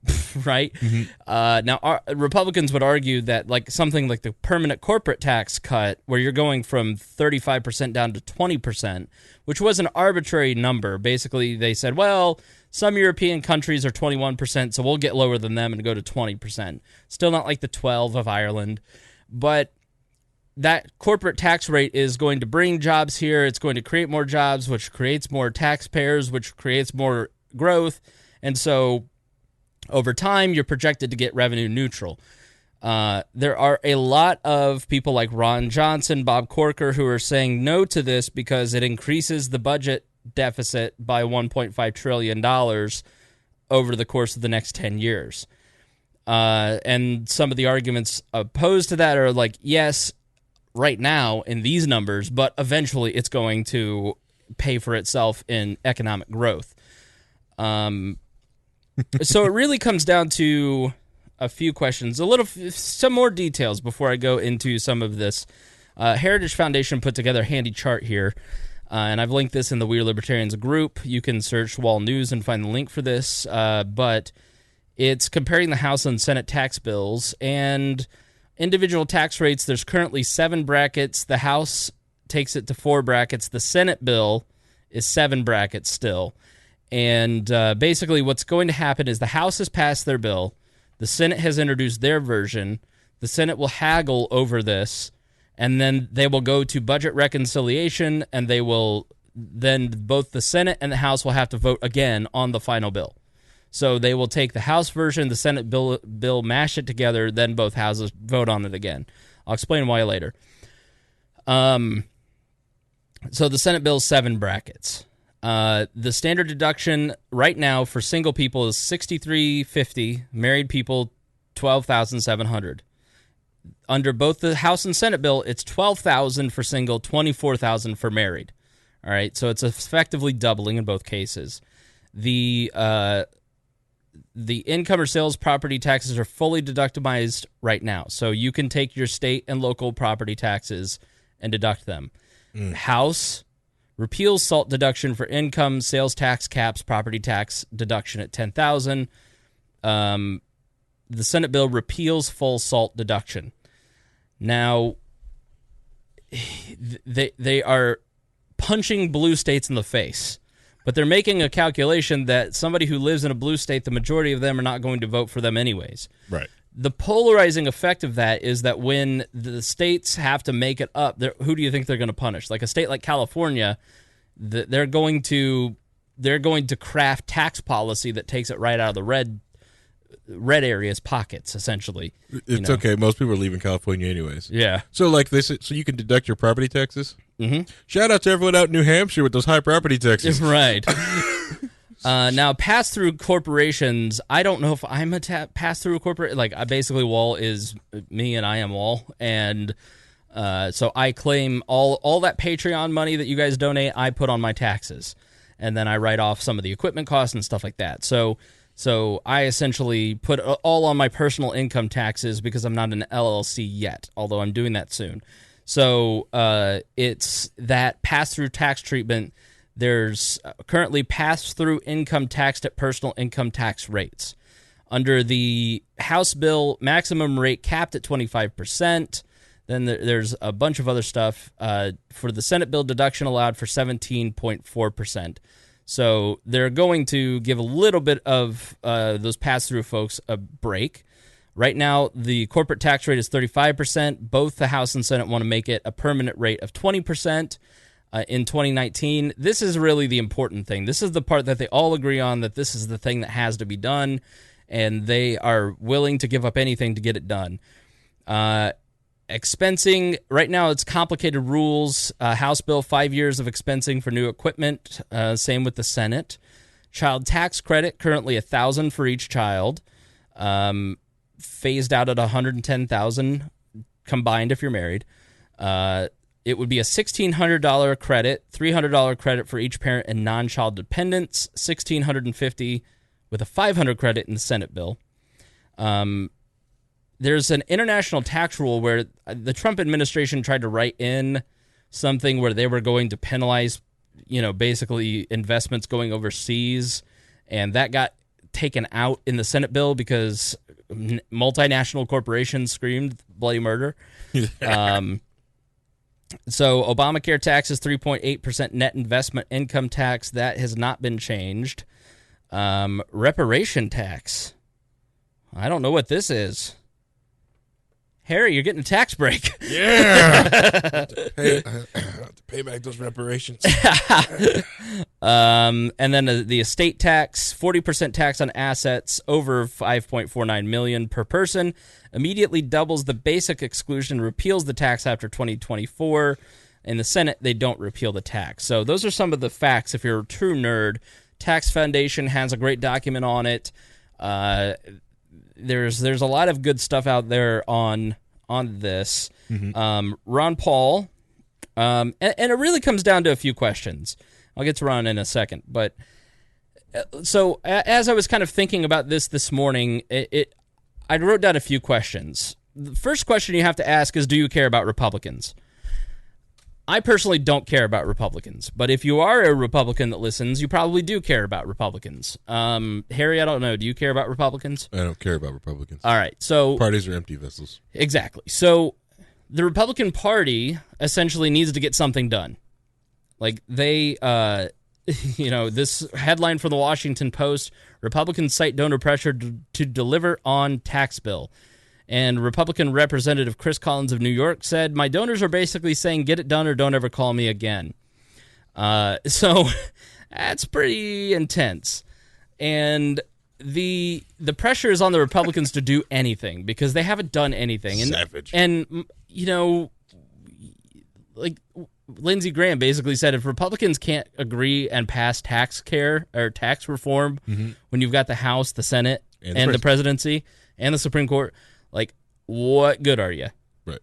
right? Mm-hmm. Now, Republicans would argue that like something like the permanent corporate tax cut, where you're going from 35% down to 20%, which was an arbitrary number. Basically, they said, well, some European countries are 21%, so we'll get lower than them and go to 20%. Still not like the 12 of Ireland. But that corporate tax rate is going to bring jobs here. It's going to create more jobs, which creates more taxpayers, which creates more growth. And so over time, you're projected to get revenue neutral. There are a lot of people like Ron Johnson, Bob Corker, who are saying no to this because it increases the budget deficit by $1.5 trillion over the course of the next 10 years. And some of the arguments opposed to that are like, yes, right now in these numbers, but eventually it's going to pay for itself in economic growth. So it really comes down to a few questions, some more details before I go into some of this. Heritage Foundation put together a handy chart here, and I've linked this in the We Are Libertarians group. You can search Wall News and find the link for this, but it's comparing the House and Senate tax bills, and individual tax rates. There's currently 7 brackets. The House takes it to 4 brackets. The Senate bill is 7 brackets still. And basically what's going to happen is the House has passed their bill. The Senate has introduced their version. The Senate will haggle over this, and then they will go to budget reconciliation, and then both the Senate and the House will have to vote again on the final bill. So they will take the House version, the Senate bill, mash it together, then both houses vote on it again. I'll explain why later. So the Senate bill is 7 brackets. The standard deduction right now for single people is $6,350. Married people, $12,700. Under both the House and Senate bill, it's $12,000 for single, $24,000 for married. All right, so it's effectively doubling in both cases. The income or sales property taxes are fully deductible right now. So you can take your state and local property taxes and deduct them. House repeals SALT deduction for income, sales tax caps, property tax deduction at $10,000. The Senate bill repeals full SALT deduction. Now, they are punching blue states in the face. But they're making a calculation that somebody who lives in a blue state, the majority of them are not going to vote for them anyways. Right. The polarizing effect of that is that when the states have to make it up, who do you think they're going to punish? Like a state like California, they're going to craft tax policy that takes it right out of the red areas pockets, essentially. It's okay. Most people are leaving California anyways. Yeah. So like this, so you can deduct your property taxes. Mm-hmm. Shout out to everyone out in New Hampshire with those high property taxes. Right. Now, pass-through corporations, I don't know if I'm a pass-through corporate. Like, basically, Wall is me and I am Wall. And so I claim all that Patreon money that you guys donate, I put on my taxes. And then I write off some of the equipment costs and stuff like that. So I essentially put all on my personal income taxes because I'm not an LLC yet, although I'm doing that soon. So it's that pass-through tax treatment There's currently pass-through income tax at personal income tax rates. Under the House bill, maximum rate capped at 25%. Then there's a bunch of other stuff. For the Senate bill, deduction allowed for 17.4%. So they're going to give a little bit of those pass-through folks a break. Right now, the corporate tax rate is 35%. Both the House and Senate want to make it a permanent rate of 20% in 2019. This is really the important thing. This is the part that they all agree on, that this is the thing that has to be done, and they are willing to give up anything to get it done. Expensing, right now it's complicated rules. House bill, 5 years of expensing for new equipment. Same with the Senate. Child tax credit, currently $1,000 for each child. Phased out at $110,000 combined if you're married. It would be a $1,600 credit, $300 credit for each parent and non-child dependents, $1,650 with a $500 credit in the Senate bill. There's an international tax rule where the Trump administration tried to write in something where they were going to penalize, basically investments going overseas, and that got taken out in the Senate bill because multinational corporations screamed bloody murder. So Obamacare tax is 3.8% net investment income tax. That has not been changed. Reparation tax. I don't know what this is. Harry, you're getting a tax break. Yeah. to pay back those reparations. And then the estate tax, 40% tax on assets over $5.49 million per person, immediately doubles the basic exclusion, repeals the tax after 2024. In the Senate, they don't repeal the tax. So those are some of the facts. If you're a true nerd, Tax Foundation has a great document on it. There's a lot of good stuff out there on this. Mm-hmm. Ron Paul, and it really comes down to a few questions. I'll get to Ron in a second, but so as I was kind of thinking about this morning, I wrote down a few questions. The first question you have to ask is, do you care about Republicans? I personally don't care about Republicans, but if you are a Republican that listens, you probably do care about Republicans. Harry, I don't know. Do you care about Republicans? I don't care about Republicans. All right. So parties are empty vessels. Exactly. So the Republican Party essentially needs to get something done. Like they, this headline from the Washington Post, Republicans cite donor pressure to deliver on tax bill. And Republican Representative Chris Collins of New York said, "My donors are basically saying, get it done or don't ever call me again." So that's pretty intense. And the pressure is on the Republicans to do anything because they haven't done anything. And, Savage. And, like Lindsey Graham basically said, if Republicans can't agree and pass tax care or tax reform when you've got the House, the Senate, and the presidency and the Supreme Court, like, what good are you? Right.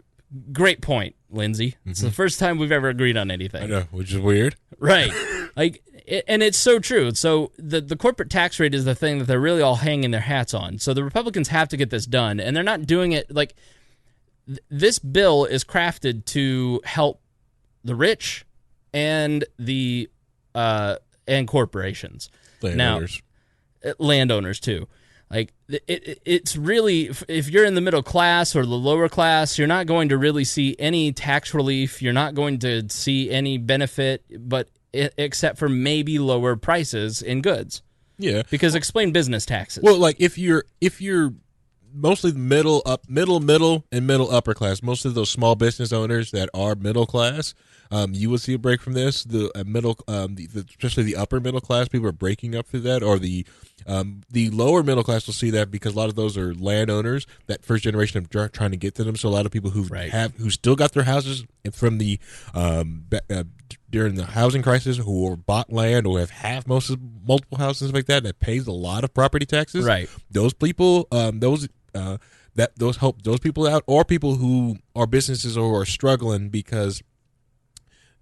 Great point, Lindsey. It's the first time we've ever agreed on anything. I know, which is weird. Right. And it's so true. So the corporate tax rate is the thing that they're really all hanging their hats on. So the Republicans have to get this done, and they're not doing it like this bill is crafted to help the rich and the and corporations. Landowners. Now, landowners too. Like it's really, if you're in the middle class or the lower class, you're not going to really see any tax relief. You're not going to see any benefit, but except for maybe lower prices in goods. Yeah, because explain business taxes. Well, like if you're mostly middle and middle upper class, most of those small business owners that are middle class, you will see a break from this. The middle, especially the upper middle class, people are breaking up through that, or the lower middle class will see that because a lot of those are landowners that first generation of trying to get to them. So a lot of people who still got their houses from the during the housing crisis, who bought land or have multiple houses like that pays a lot of property taxes. Right. Those people, those help those people out, or people who are businesses or are struggling because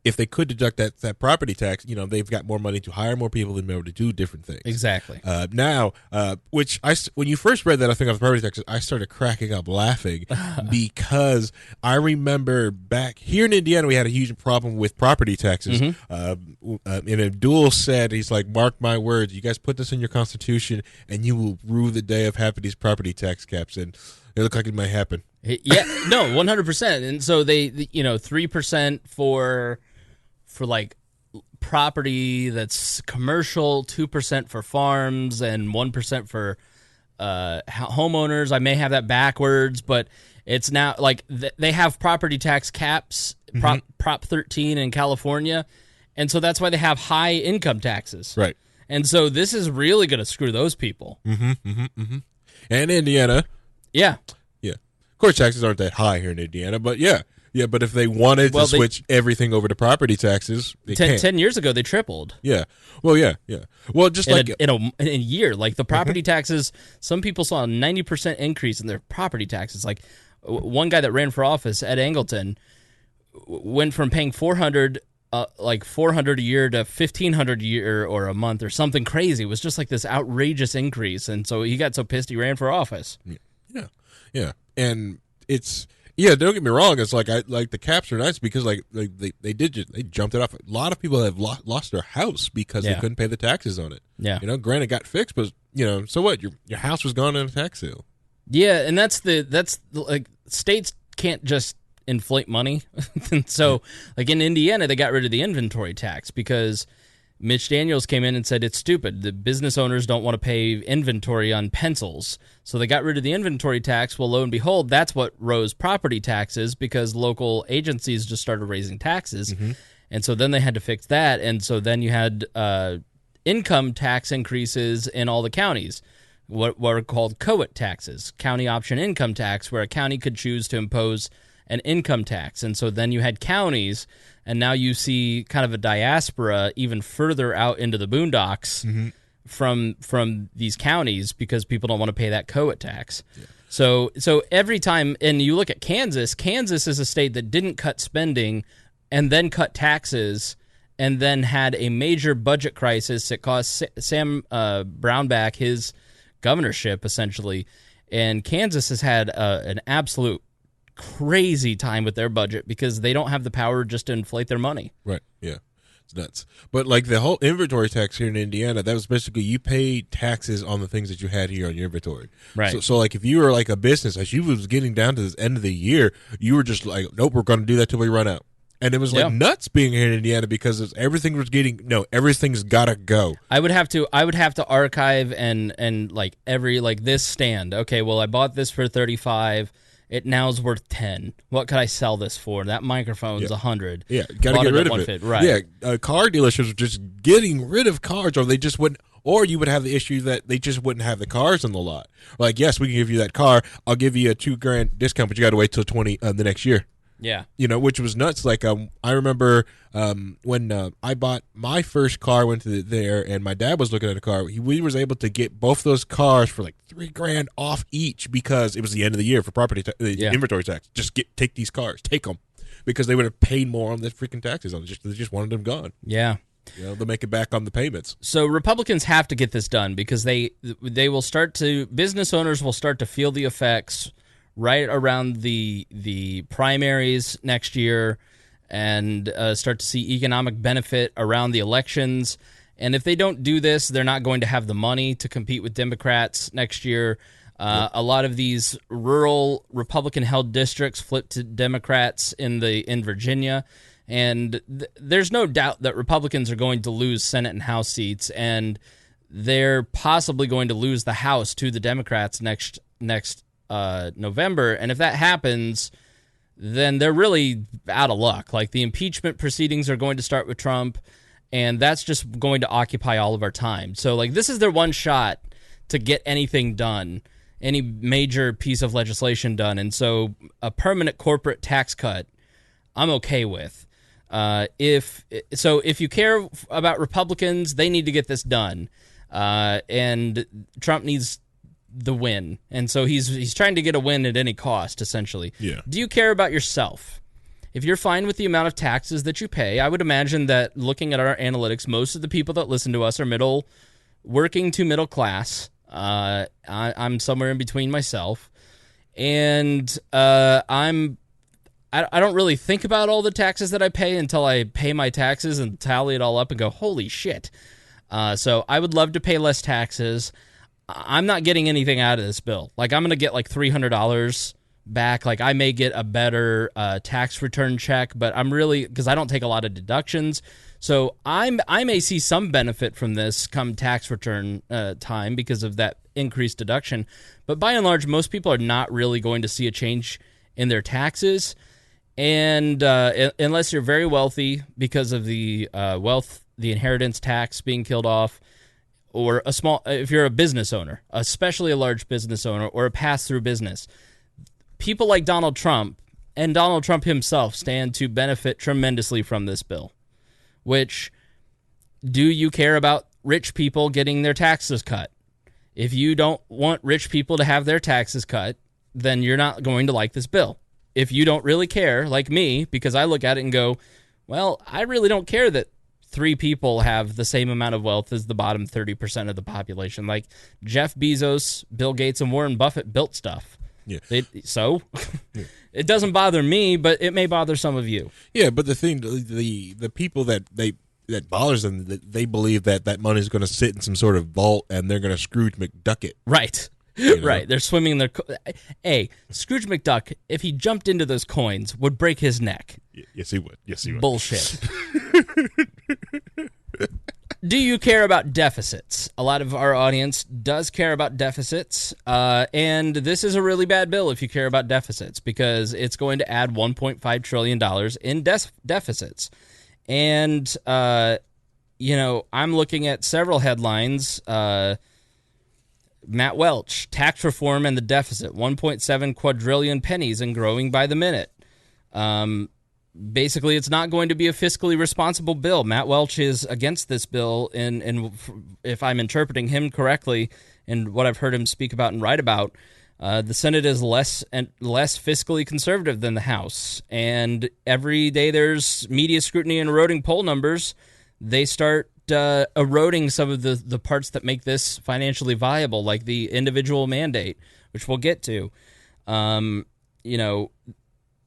if they could deduct that property tax, they've got more money to hire more people and be able to do different things. Exactly. Now, when you first read that, I think of property taxes, I started cracking up laughing because I remember back here in Indiana, we had a huge problem with property taxes. And Abdul said, he's like, mark my words, you guys put this in your Constitution and you will rue the day of having these property tax caps. And it looked like it might happen. Yeah, no, 100%. And so they 3% for like property that's commercial, 2% for farms, and 1% for homeowners. I may have that backwards, but it's now like they have property tax caps, Prop 13 in California, and so that's why they have high income taxes. Right. And so this is really going to screw those people. And Indiana. Yeah. Yeah. Of course, taxes aren't that high here in Indiana, but yeah. Yeah, but if they wanted to switch everything over to property taxes, they can't. 10 years ago, they tripled. Yeah. Well, yeah. Well, just in a year, like the property taxes, some people saw a 90% increase in their property taxes. Like one guy that ran for office, Ed Angleton, went from paying $400 a year to $1,500 a year or a month or something crazy. It was just like this outrageous increase, and so he got so pissed he ran for office. Yeah. And it's... Yeah, don't get me wrong. It's like the caps are nice because they jumped it off. A lot of people have lost their house because they couldn't pay the taxes on it. Yeah, granted, it got fixed, but so what? Your house was gone in a tax sale. Yeah, and that's like states can't just inflate money. And so like in Indiana, they got rid of the inventory tax because Mitch Daniels came in and said it's stupid. The business owners don't want to pay inventory on pencils. So they got rid of the inventory tax. Well, lo and behold, that's what rose property taxes because local agencies just started raising taxes. And so then they had to fix that. And so then you had income tax increases in all the counties, what are called COIT taxes, county option income tax, where a county could choose to impose an income tax. And so then you had counties, and now you see kind of a diaspora even further out into the boondocks from these counties because people don't want to pay that COIT tax. Yeah. So every time, and you look at Kansas is a state that didn't cut spending and then cut taxes and then had a major budget crisis that cost Sam Brownback his governorship, essentially. And Kansas has had an absolute crazy time with their budget because they don't have the power just to inflate their money. Right, yeah. It's nuts. But like the whole inventory tax here in Indiana, that was basically you paid taxes on the things that you had here on your inventory. Right. So like if you were like a business, as you was getting down to the end of the year, you were just like, nope, we're going to do that till we run out. And it was like nuts being here in Indiana because everything's got to go. I would have to archive and like every like this stand. Okay, well I bought this for $35. It now is worth $10. What could I sell this for? That microphone's $100. Yeah, got to get rid of it. Right. Yeah, car dealerships are just getting rid of cars, or they just wouldn't. Or you would have the issue that they just wouldn't have the cars in the lot. Like, yes, we can give you that car. I'll give you a $2,000 discount, but you got to wait till the next year. Yeah. Which was nuts. Like, I remember when I bought my first car, went to there, and my dad was looking at a car. We was able to get both those cars for like $3,000 off each because it was the end of the year for property inventory tax. Just take these cars, take them, because they would have paid more on the freaking taxes on it. They just wanted them gone. Yeah. They'll make it back on the payments. So Republicans have to get this done because they will start to, business owners will start to feel the effects right around the primaries next year and start to see economic benefit around the elections. And if they don't do this, they're not going to have the money to compete with Democrats next year. A lot of these rural Republican-held districts flip to Democrats in Virginia. And there's no doubt that Republicans are going to lose Senate and House seats, and they're possibly going to lose the House to the Democrats next November. And if that happens, then they're really out of luck. Like, the impeachment proceedings are going to start with Trump, and that's just going to occupy all of our time. So, like, this is their one shot to get anything done, any major piece of legislation done. And so a permanent corporate tax cut, I'm okay with. If you care about Republicans, they need to get this done. And Trump needs the win. And so he's trying to get a win at any cost, essentially. Yeah. Do you care about yourself? if you're fine with the amount of taxes that you pay, I would imagine that looking at our analytics, most of the people that listen to us are working to middle class. I'm somewhere in between myself, and I don't really think about all the taxes that I pay until I pay my taxes and tally it all up and go, holy shit. So I would love to pay less taxes. I'm not getting anything out of this bill. Like, I'm going to get like $300 back. Like, I may get a better tax return check, but I'm really, because I don't take a lot of deductions. So I may see some benefit from this come tax return time because of that increased deduction. But by and large, most people are not really going to see a change in their taxes. And unless you're very wealthy because of the the inheritance tax being killed off, or if you're a business owner, especially a large business owner or a pass-through business, people like Donald Trump and Donald Trump himself stand to benefit tremendously from this bill. Which, do you care about rich people getting their taxes cut? If you don't want rich people to have their taxes cut, then you're not going to like this bill. If you don't really care, like me, because I look at it and go, well, I really don't care that 3 people have the same amount of wealth as the bottom 30% of the population. Like Jeff Bezos, Bill Gates, and Warren Buffett built stuff. Yeah. So it doesn't bother me, but it may bother some of you. Yeah, but the thing, the people that bothers them, that they believe that money is going to sit in some sort of vault and they're going to Scrooge McDuck it. Right. You know? Right. They're swimming in their... Hey, Scrooge McDuck, if he jumped into those coins, would break his neck. Yes, he would. Bullshit. Do you care about deficits? A lot of our audience does care about deficits, and this is a really bad bill if you care about deficits, because it's going to add $1.5 trillion in deficits. And, I'm looking at several headlines. Matt Welch, tax reform and the deficit, 1.7 quadrillion pennies and growing by the minute. Basically, it's not going to be a fiscally responsible bill. Matt Welch is against this bill, and if I'm interpreting him correctly and what I've heard him speak about and write about, the Senate is less fiscally conservative than the House. And every day there's media scrutiny and eroding poll numbers, they start eroding some of the parts that make this financially viable, like the individual mandate, which we'll get to.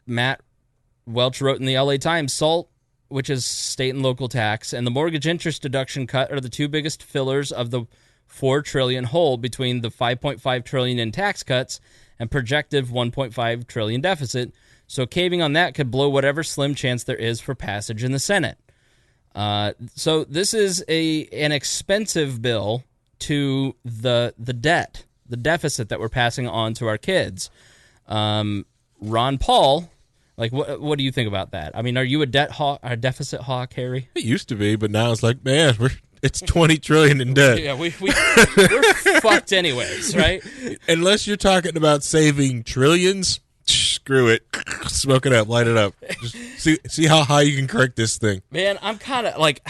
Matt Welch wrote in the LA Times, SALT, which is state and local tax, and the mortgage interest deduction cut are the 2 biggest fillers of the $4 trillion hole between the $5.5 trillion in tax cuts and projected $1.5 trillion deficit. So caving on that could blow whatever slim chance there is for passage in the Senate. So this is an expensive bill to the deficit that we're passing on to our kids. Ron Paul, like, what do you think about that? I mean, are you a deficit hawk, Harry? It used to be, but now it's like, man, it's $20 trillion in debt. Yeah, we're fucked anyways, right? Unless you're talking about saving trillions, screw it. Smoke it up, light it up. Just see how high you can correct this thing. Man, I'm kind of like,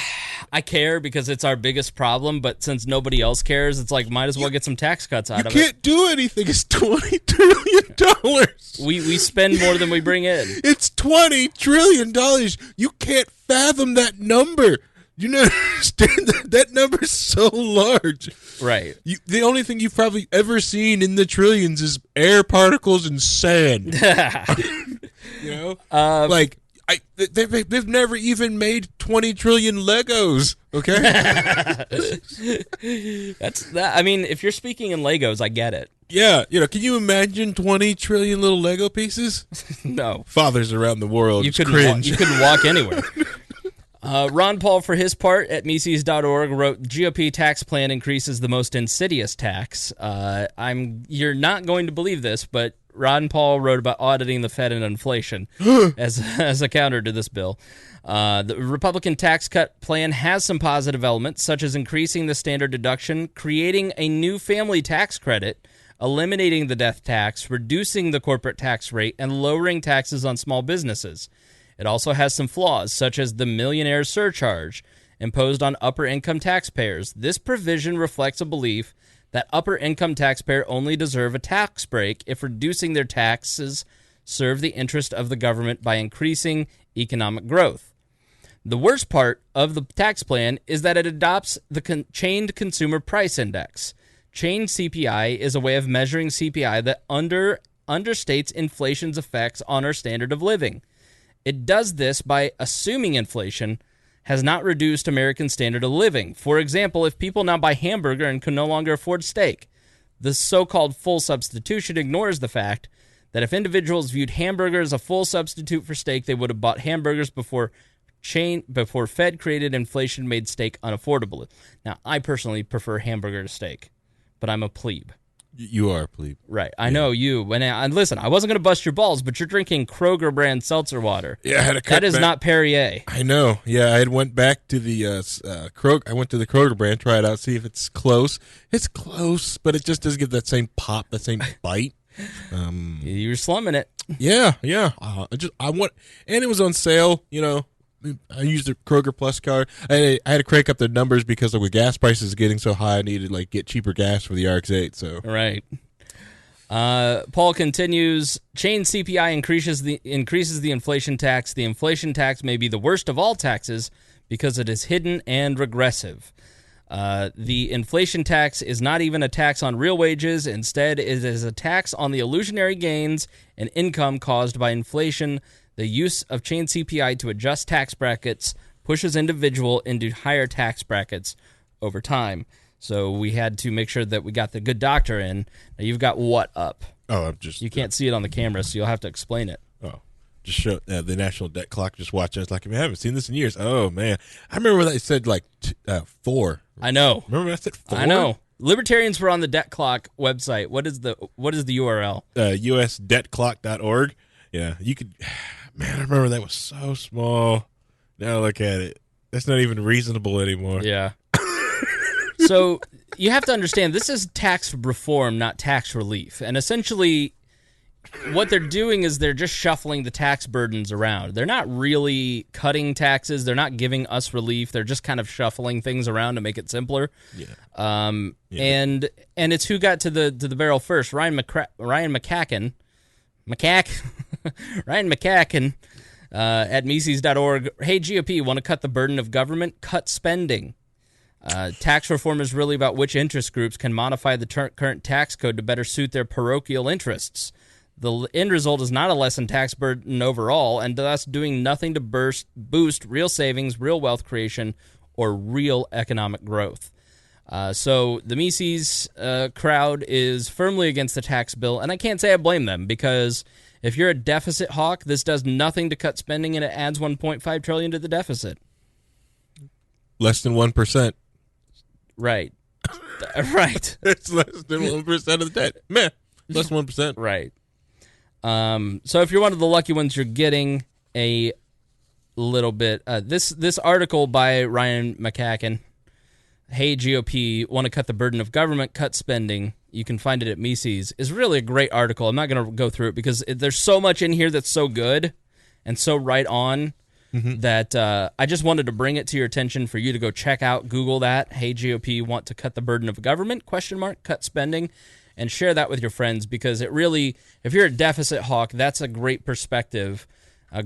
I care because it's our biggest problem, but since nobody else cares, it's like, might as well get some tax cuts out of it. You can't do anything. It's $20 trillion. We spend more than we bring in. It's $20 trillion. You can't fathom that number. You know, that number is so large. Right. The only thing you've probably ever seen in the trillions is air particles and sand. You know? They've never even made 20 trillion Legos, okay? That's that. I mean, if you're speaking in Legos, I get it. Yeah, can you imagine 20 trillion little Lego pieces? No. Fathers around the world you cringe. You couldn't walk anywhere. Ron Paul, for his part, at Mises.org, wrote, GOP tax plan increases the most insidious tax. You're not going to believe this, but Ron Paul wrote about auditing the Fed and inflation as a counter to this bill. The Republican tax cut plan has some positive elements, such as increasing the standard deduction, creating a new family tax credit, eliminating the death tax, reducing the corporate tax rate, and lowering taxes on small businesses. It also has some flaws, such as the millionaire surcharge imposed on upper-income taxpayers. This provision reflects a belief that upper-income taxpayers only deserve a tax break if reducing their taxes serve the interest of the government by increasing economic growth. The worst part of the tax plan is that it adopts the chained consumer price index. Chained CPI is a way of measuring CPI that understates inflation's effects on our standard of living. It does this by assuming inflation has not reduced American standard of living. For example, if people now buy hamburger and can no longer afford steak, the so-called full substitution ignores the fact that if individuals viewed hamburger as a full substitute for steak, they would have bought hamburgers before Fed created inflation made steak unaffordable. Now, I personally prefer hamburger to steak, but I'm a plebe. You are a plebe. Right. I know you. And listen, I wasn't going to bust your balls, but you're drinking Kroger brand seltzer water. Yeah, I had to cut That is back. not Perrier. I know. Yeah, I went back to the Kroger. I went to the Kroger brand, try it out, see if it's close. It's close, but it just doesn't give that same pop, that same bite. You're slumming it. Yeah. I want, and it was on sale. You know, I used the Kroger Plus card. I had to crank up the numbers because the gas prices getting so high. I needed to get cheaper gas for the RX-8. So right. Paul continues. Chain CPI increases the inflation tax. The inflation tax may be the worst of all taxes because it is hidden and regressive. The inflation tax is not even a tax on real wages. Instead, it is a tax on the illusionary gains and income caused by inflation. The use of chain CPI to adjust tax brackets pushes individual into higher tax brackets over time. So we had to make sure that we got the good doctor in. Now you've got what up? Oh, I'm just... You can't see it on the camera, so you'll have to explain it. Oh, just show the national debt clock. Just watch it. It's like, I haven't seen this in years. Oh, man. I remember when they said 4. I know. Remember when I said 4? I know. Libertarians were on the debt clock website. What is the URL? usdebtclock.org. Yeah, you could... Man, I remember that was so small. Now look at it. That's not even reasonable anymore. Yeah. So you have to understand, this is tax reform, not tax relief. And essentially, what they're doing is they're just shuffling the tax burdens around. They're not really cutting taxes. They're not giving us relief. They're just kind of shuffling things around to make it simpler. Yeah. And it's who got to the barrel first. Ryan McCacken at Mises.org. Hey, GOP, want to cut the burden of government? Cut spending. Tax reform is really about which interest groups can modify the current tax code to better suit their parochial interests. The end result is not a lessened tax burden overall, and thus doing nothing to boost real savings, real wealth creation, or real economic growth. So the Mises crowd is firmly against the tax bill, and I can't say I blame them, because if you're a deficit hawk, this does nothing to cut spending, and it adds $1.5 trillion to the deficit. Less than 1%. Right. Right. It's less than 1% of the debt. Meh. Less than 1%. Right. So if you're one of the lucky ones, you're getting a little bit. This article by Ryan McCacken, Hey GOP, want to cut the burden of government, cut spending. You can find it at Mises. Is really a great article. I'm not going to go through it because there's so much in here that's so good and so right on that I just wanted to bring it to your attention for you to go check out. Google that. Hey GOP, want to cut the burden of government? ? Cut spending. And share that with your friends, because it really, if you're a deficit hawk, that's a great perspective, a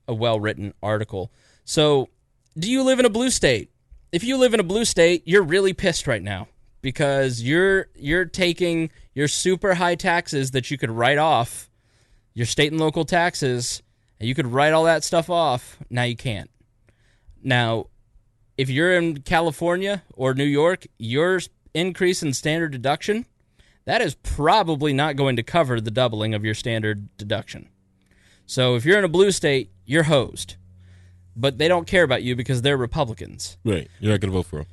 well-written article. So, do you live in a blue state? If you live in a blue state, you're really pissed right now, because you're taking your super high taxes that you could write off, your state and local taxes, and you could write all that stuff off. Now you can't. Now, if you're in California or New York, your increase in standard deduction, that is probably not going to cover the doubling of your standard deduction. So if you're in a blue state, you're hosed. But they don't care about you because they're Republicans. Right. You're not going to vote for them.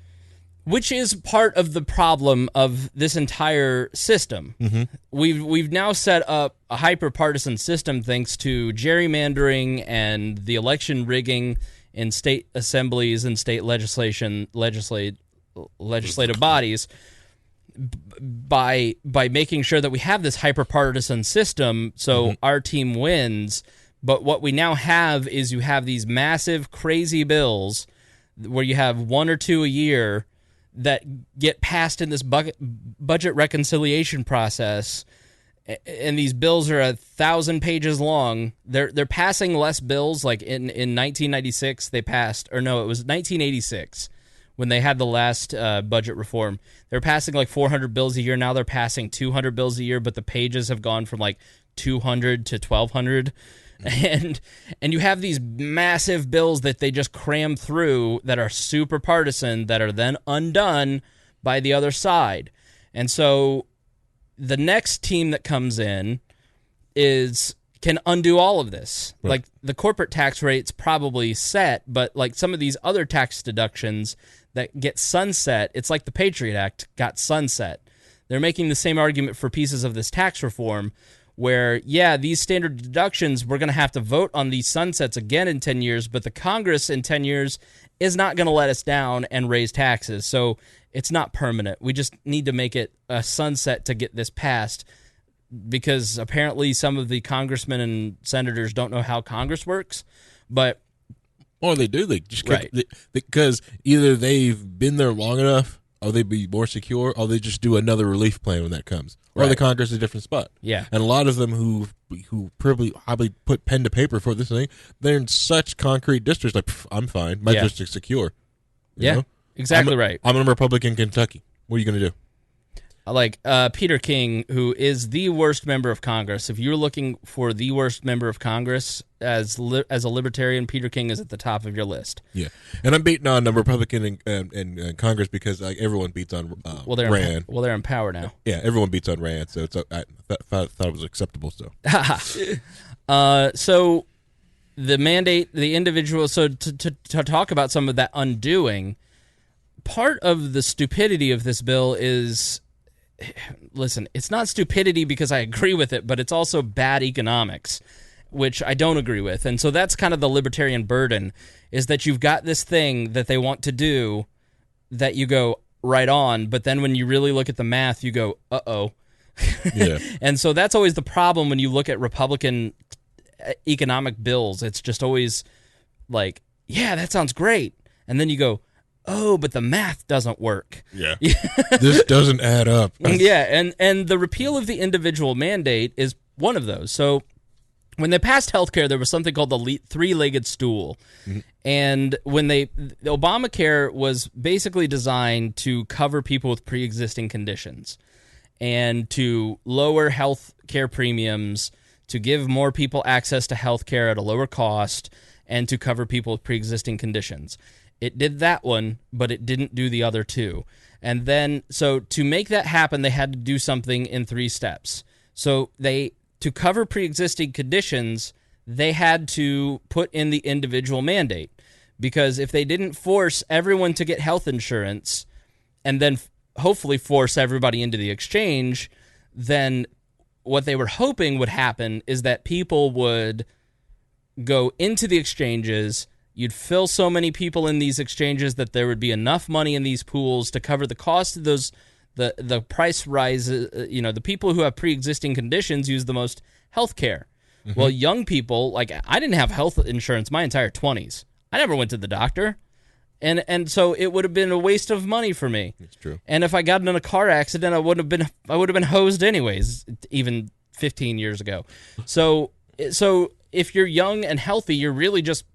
Which is part of the problem of this entire system. Mm-hmm. We've now set up a hyper-partisan system thanks to gerrymandering and the election rigging in state assemblies and state legislative bodies. By making sure that we have this hyper-partisan system so our team wins. But what we now have is you have these massive, crazy bills where you have 1 or 2 a year that get passed in this budget reconciliation process, and these bills are 1,000 pages long. They're passing less bills. Like in 1996, they passed, or no, it was 1986 when they had the last budget reform. They're passing like 400 bills a year. Now they're passing 200 bills a year, but the pages have gone from like 200 to 1,200. And you have these massive bills that they just cram through that are super partisan that are then undone by the other side. And so the next team that comes in can undo all of this. Right. Like the corporate tax rate's probably set, but like some of these other tax deductions that get sunset, it's like the Patriot Act got sunset. They're making the same argument for pieces of this tax reform where, yeah, these standard deductions, we're going to have to vote on these sunsets again in 10 years, but the Congress in 10 years is not going to let us down and raise taxes. So it's not permanent. We just need to make it a sunset to get this passed because apparently some of the congressmen and senators don't know how Congress works. But or they do. They just right. Because either they've been there long enough, or they be more secure, or they just do another relief plan when that comes. Or right. the Congress is a different spot. Yeah. And a lot of them who probably put pen to paper for this thing, they're in such concrete districts, like, I'm fine. My district's secure. You know? Exactly right. I'm a Republican in Kentucky. What are you going to do? Like Peter King, who is the worst member of Congress. If you're looking for the worst member of Congress as a libertarian, Peter King is at the top of your list. Yeah, and I'm beating on a Republican in Congress because like everyone beats on Rand. They're in power now. Yeah, everyone beats on Rand, so it's I thought it was acceptable. So, so the mandate, the individual. So to talk about some of that undoing, part of the stupidity of this bill is. Listen, it's not stupidity because I agree with it, but it's also bad economics, which I don't agree with. And so that's kind of the libertarian burden, is that you've got this thing that they want to do that you go right on, but then when you really look at the math, you go, uh-oh. Yeah. And so that's always the problem when you look at Republican economic bills. It's just always like, yeah, that sounds great. And then you go, oh, but the math doesn't work. Yeah. This doesn't add up. Yeah, and the repeal of the individual mandate is one of those. So when they passed healthcare, there was something called the three-legged stool. Mm-hmm. And when the Obamacare was basically designed to cover people with pre-existing conditions and to lower health care premiums, to give more people access to health care at a lower cost, and to cover people with pre-existing conditions. It did that one, but it didn't do the other two. And then, so to make that happen, they had to do something in 3 steps. So to cover pre-existing conditions, they had to put in the individual mandate. Because if they didn't force everyone to get health insurance and then hopefully force everybody into the exchange, then what they were hoping would happen is that people would go into the exchanges. You'd fill so many people in these exchanges that there would be enough money in these pools to cover the cost of those, the price rises. The people who have pre-existing conditions use the most health care. Mm-hmm. Well, young people, like I didn't have health insurance my entire 20s. I never went to the doctor. And so it would have been a waste of money for me. It's true. And if I got in a car accident, I would have been hosed anyways, even 15 years ago. So if you're young and healthy, you're really just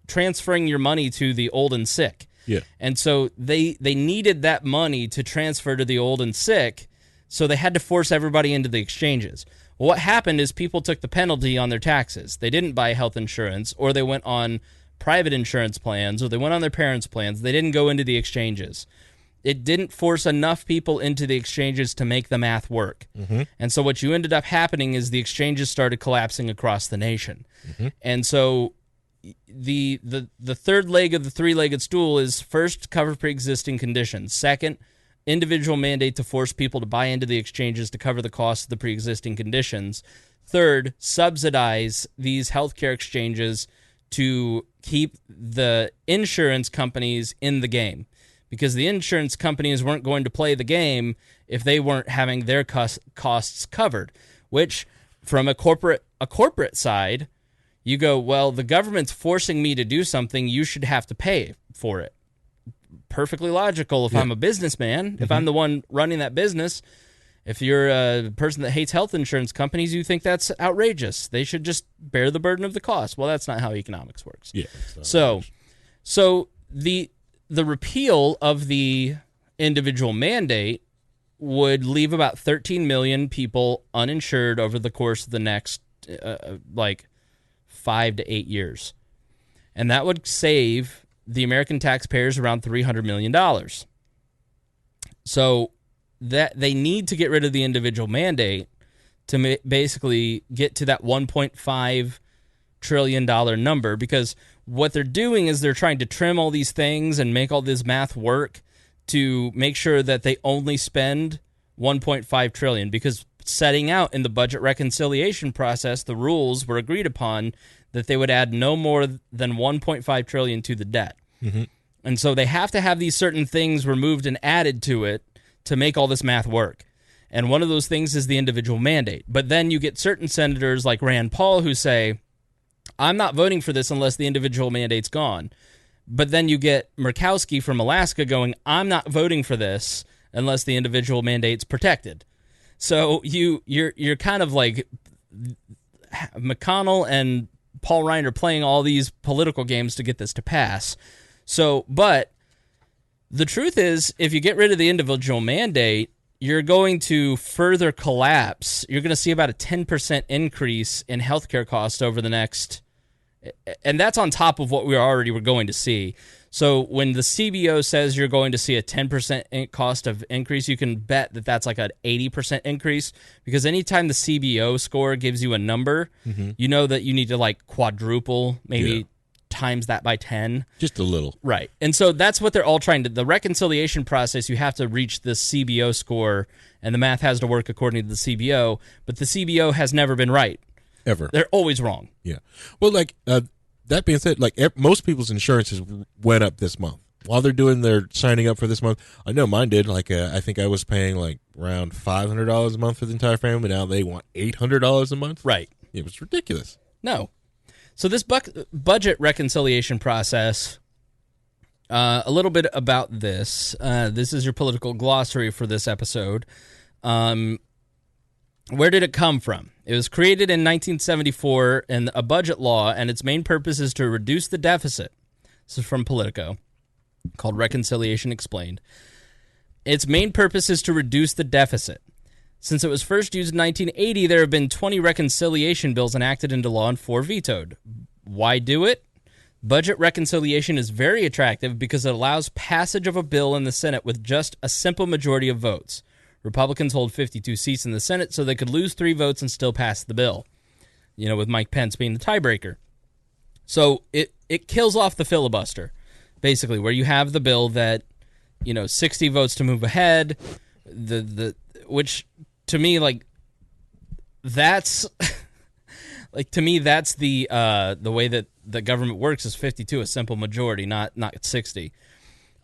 transferring your money to the old and sick. Yeah. And so they needed that money to transfer to the old and sick, so they had to force everybody into the exchanges. Well, what happened is people took the penalty on their taxes. They didn't buy health insurance, or they went on private insurance plans, or they went on their parents' plans. They didn't go into the exchanges. It didn't force enough people into the exchanges to make the math work. Mm-hmm. And so what you ended up happening is the exchanges started collapsing across the nation. Mm-hmm. And so the third leg of the three-legged stool is first, cover pre-existing conditions. Second, individual mandate to force people to buy into the exchanges to cover the cost of the pre-existing conditions. Third, subsidize these healthcare exchanges to keep the insurance companies in the game, because the insurance companies weren't going to play the game if they weren't having their costs covered, which from a corporate side, you go, well, the government's forcing me to do something, you should have to pay for it. Perfectly logical if I'm a businessman, if I'm the one running that business, If you're a person that hates health insurance companies, you think that's outrageous. They should just bear the burden of the cost. Well, that's not how economics works. Yeah. So the repeal of the individual mandate would leave about 13 million people uninsured over the course of the next 5 to 8 years. And that would save the American taxpayers around $300 million. So that they need to get rid of the individual mandate to basically get to that $1.5 trillion number, because what they're doing is they're trying to trim all these things and make all this math work to make sure that they only spend $1.5 trillion, because setting out in the budget reconciliation process, the rules were agreed upon that they would add no more than $1.5 trillion to the debt. Mm-hmm. And so they have to have these certain things removed and added to it to make all this math work. And one of those things is the individual mandate. But then you get certain senators like Rand Paul who say, I'm not voting for this unless the individual mandate's gone. But then you get Murkowski from Alaska going, I'm not voting for this unless the individual mandate's protected. So you're kind of like McConnell and Paul Ryan are playing all these political games to get this to pass. So, but the truth is, if you get rid of the individual mandate, you're going to further collapse. You're going to see about a 10% increase in healthcare costs over the next, and that's on top of what we already were going to see. So when the CBO says you're going to see a 10% cost of increase, you can bet that that's like an 80% increase, because anytime the CBO score gives you a number, you know that you need to like quadruple, maybe times that by 10. Just a little. Right. And so that's what they're all trying to, the reconciliation process, you have to reach the CBO score, and the math has to work according to the CBO, but the CBO has never been right. Ever. They're always wrong. Yeah. Well, like, that being said, like most people's insurances went up this month. While they're doing their signing up for this month, I know mine did. Like, I think I was paying like around $500 a month for the entire family. Now they want $800 a month. Right. It was ridiculous. No. So this budget reconciliation process, a little bit about this. This is your political glossary for this episode. Where did it come from? It was created in 1974 in a budget law, and its main purpose is to reduce the deficit. This is from Politico, called Reconciliation Explained. Its main purpose is to reduce the deficit. Since it was first used in 1980, there have been 20 reconciliation bills enacted into law and 4 vetoed. Why do it? Budget reconciliation is very attractive because it allows passage of a bill in the Senate with just a simple majority of votes. Republicans hold 52 seats in the Senate, so they could lose 3 votes and still pass the bill, you know, with Mike Pence being the tiebreaker. So it kills off the filibuster, basically, where you have the bill that, 60 votes to move ahead, which to me, like, that's to me that's the way that the government works is 52, a simple majority, not 60.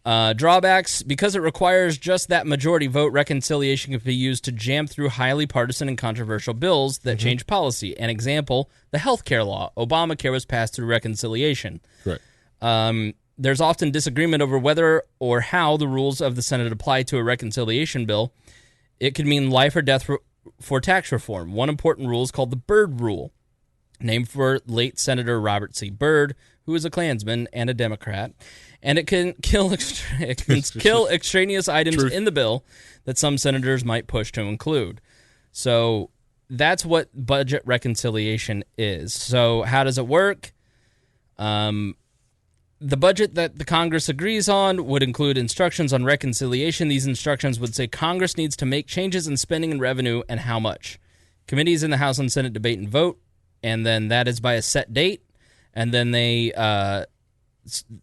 Drawbacks: because it requires just that majority vote, reconciliation can be used to jam through highly partisan and controversial bills that change policy. An example: the healthcare law. Obamacare was passed through reconciliation. Right. There's often disagreement over whether or how the rules of the Senate apply to a reconciliation bill. It could mean life or death for tax reform. One important rule is called the Byrd Rule, named for late Senator Robert C. Byrd, who is a Klansman and a Democrat. And it can kill extraneous items in the bill that some senators might push to include. So that's what budget reconciliation is. So how does it work? The budget that the Congress agrees on would include instructions on reconciliation. These instructions would say Congress needs to make changes in spending and revenue and how much. Committees in the House and Senate debate and vote, and then that is by a set date. And then they have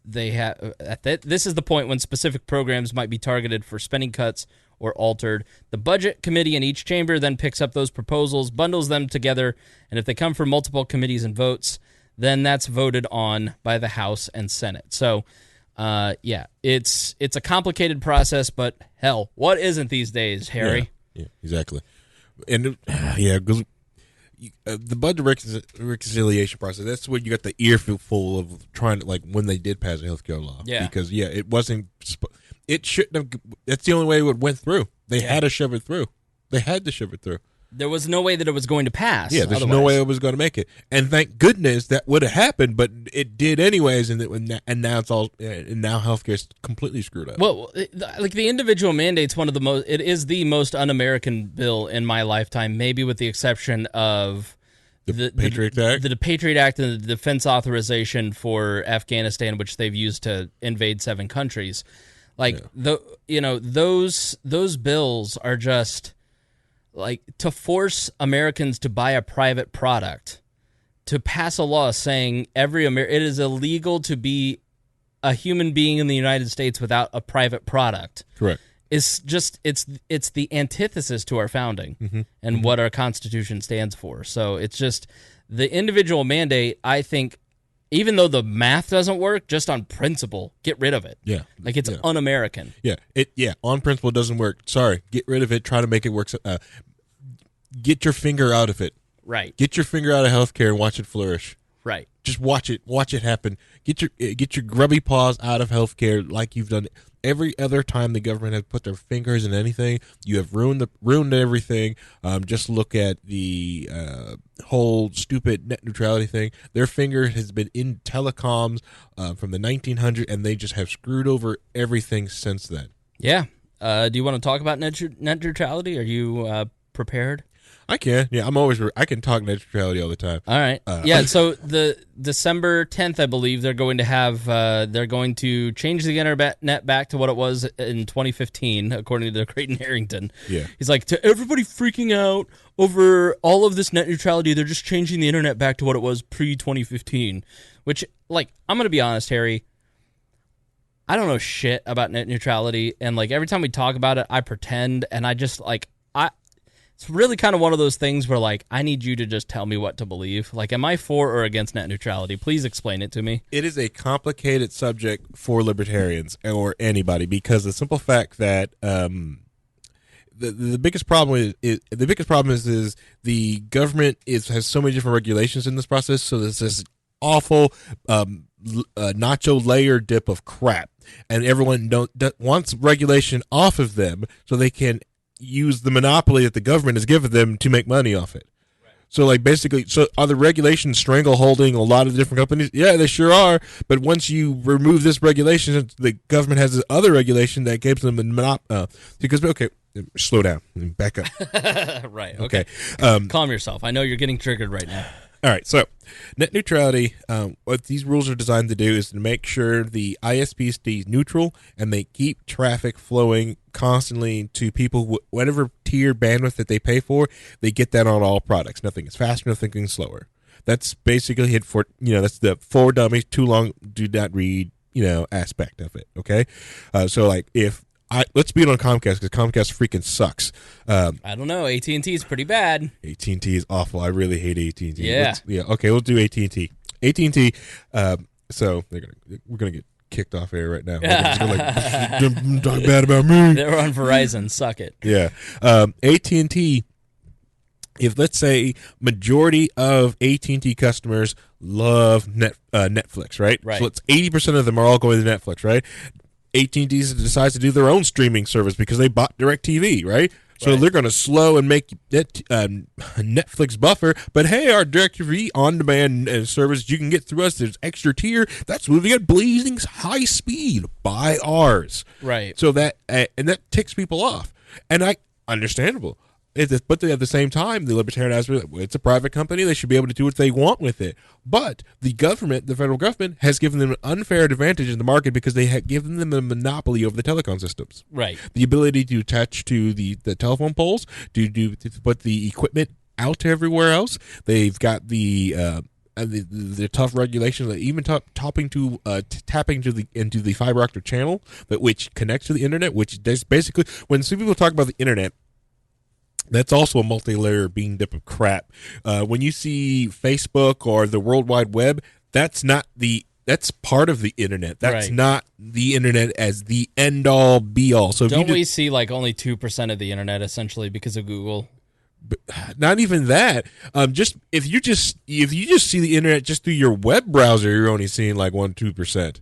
this is the point when specific programs might be targeted for spending cuts or altered. The Budget Committee in each chamber then picks up those proposals, bundles them together, and if they come from multiple committees and votes, then that's voted on by the House and Senate. So, it's a complicated process, but hell, what isn't these days, Harry? Yeah, exactly. And because the budget reconciliation process, that's what you got the earful of trying to, like, when they did pass a healthcare law. Yeah. Because, it wasn't, it shouldn't have, that's the only way it went through. They had to shove it through. They had to shove it through. There was no way that it was going to pass. Yeah, there's no way it was going to make it. And thank goodness that would have happened, but it did anyways. And now it's all. And now healthcare's completely screwed up. Well, like the individual mandate's one of the most. It is the most un-American bill in my lifetime, maybe with the exception of the Patriot Act, the Patriot Act, and the defense authorization for Afghanistan, which they've used to invade 7 countries. Like those bills are just. Like, to force Americans to buy a private product, to pass a law saying it is illegal to be a human being in the United States without a private product. Correct. It's just it's the antithesis to our founding and what our Constitution stands for. So it's just the individual mandate. I think, even though the math doesn't work, just on principle, get rid of it. Yeah, like it's un-American. Yeah, on principle doesn't work. Sorry, get rid of it. Try to make it work. Get your finger out of it. Right. Get your finger out of healthcare and watch it flourish. Right. Just watch it happen. Get your grubby paws out of healthcare like you've done every other time the government has put their fingers in anything. You have ruined everything. Just look at the whole stupid net neutrality thing. Their finger has been in telecoms from the 1900s, and they just have screwed over everything since then. Yeah. Do you want to talk about net neutrality? Are you prepared? I can. Yeah, I can talk net neutrality all the time. All right. So the December 10th, I believe, they're going to change the internet back to what it was in 2015, according to Creighton Harrington. Yeah. He's like, to everybody freaking out over all of this net neutrality, they're just changing the internet back to what it was pre-2015, which, like, I'm going to be honest, Harry, I don't know shit about net neutrality, and, like, every time we talk about it, I pretend, and I just, like, it's really kind of one of those things where, like, I need you to just tell me what to believe. Like, am I for or against net neutrality? Please explain it to me. It is a complicated subject for libertarians or anybody, because the simple fact that the biggest problem is the government has so many different regulations in this process. So there's this awful nacho layer dip of crap, and everyone wants regulation off of them so they can use the monopoly that the government has given them to make money off it. Right. So, like, basically, are the regulations strangleholding a lot of different companies? Yeah, they sure are. But once you remove this regulation, the government has this other regulation that gives them a monopoly. Because, okay, slow down, back up. Right. Okay. Calm yourself. I know you're getting triggered right now. All right, so net neutrality, what these rules are designed to do is to make sure the ISP stays neutral and they keep traffic flowing constantly to people. Whatever tier bandwidth that they pay for, they get that on all products. Nothing is faster, nothing is slower. That's basically it for, that's the for dummies, too long, do not read, aspect of it, okay? So, like, let's beat on Comcast, because Comcast freaking sucks. I don't know. AT&T is pretty bad. AT&T is awful. I really hate AT&T. Yeah. Okay, we'll do AT&T. AT&T. So we're gonna get kicked off air right now. Talk bad about me. They're on Verizon. Suck it. Yeah. AT&T. If, let's say, majority of AT&T customers love Netflix, right? Right. So it's 80% of them are all going to Netflix, right? AT&T decides to do their own streaming service because they bought DirecTV, right? So they're going to slow and make Netflix buffer. But hey, our DirecTV on-demand service you can get through us, there's extra tier. That's moving at blazing high speed. Buy ours. Right. So that ticks people off. And understandable. But at the same time, the libertarian aspect, it's a private company. They should be able to do what they want with it. But the federal government, has given them an unfair advantage in the market because they have given them a monopoly over the telecom systems. Right. The ability to attach to the telephone poles, to put the equipment out to everywhere else. They've got the tough regulations, even tapping into the fiber optic channel, which connects to the internet. Which does basically, when some people talk about the internet, that's also a multi-layer bean dip of crap. When you see Facebook or the World Wide Web, that's part of the internet. That's not the internet as the end-all, be-all. So don't we see like only 2% of the internet essentially because of Google? Not even that. If you just see the internet just through your web browser, you're only seeing like 1-2%.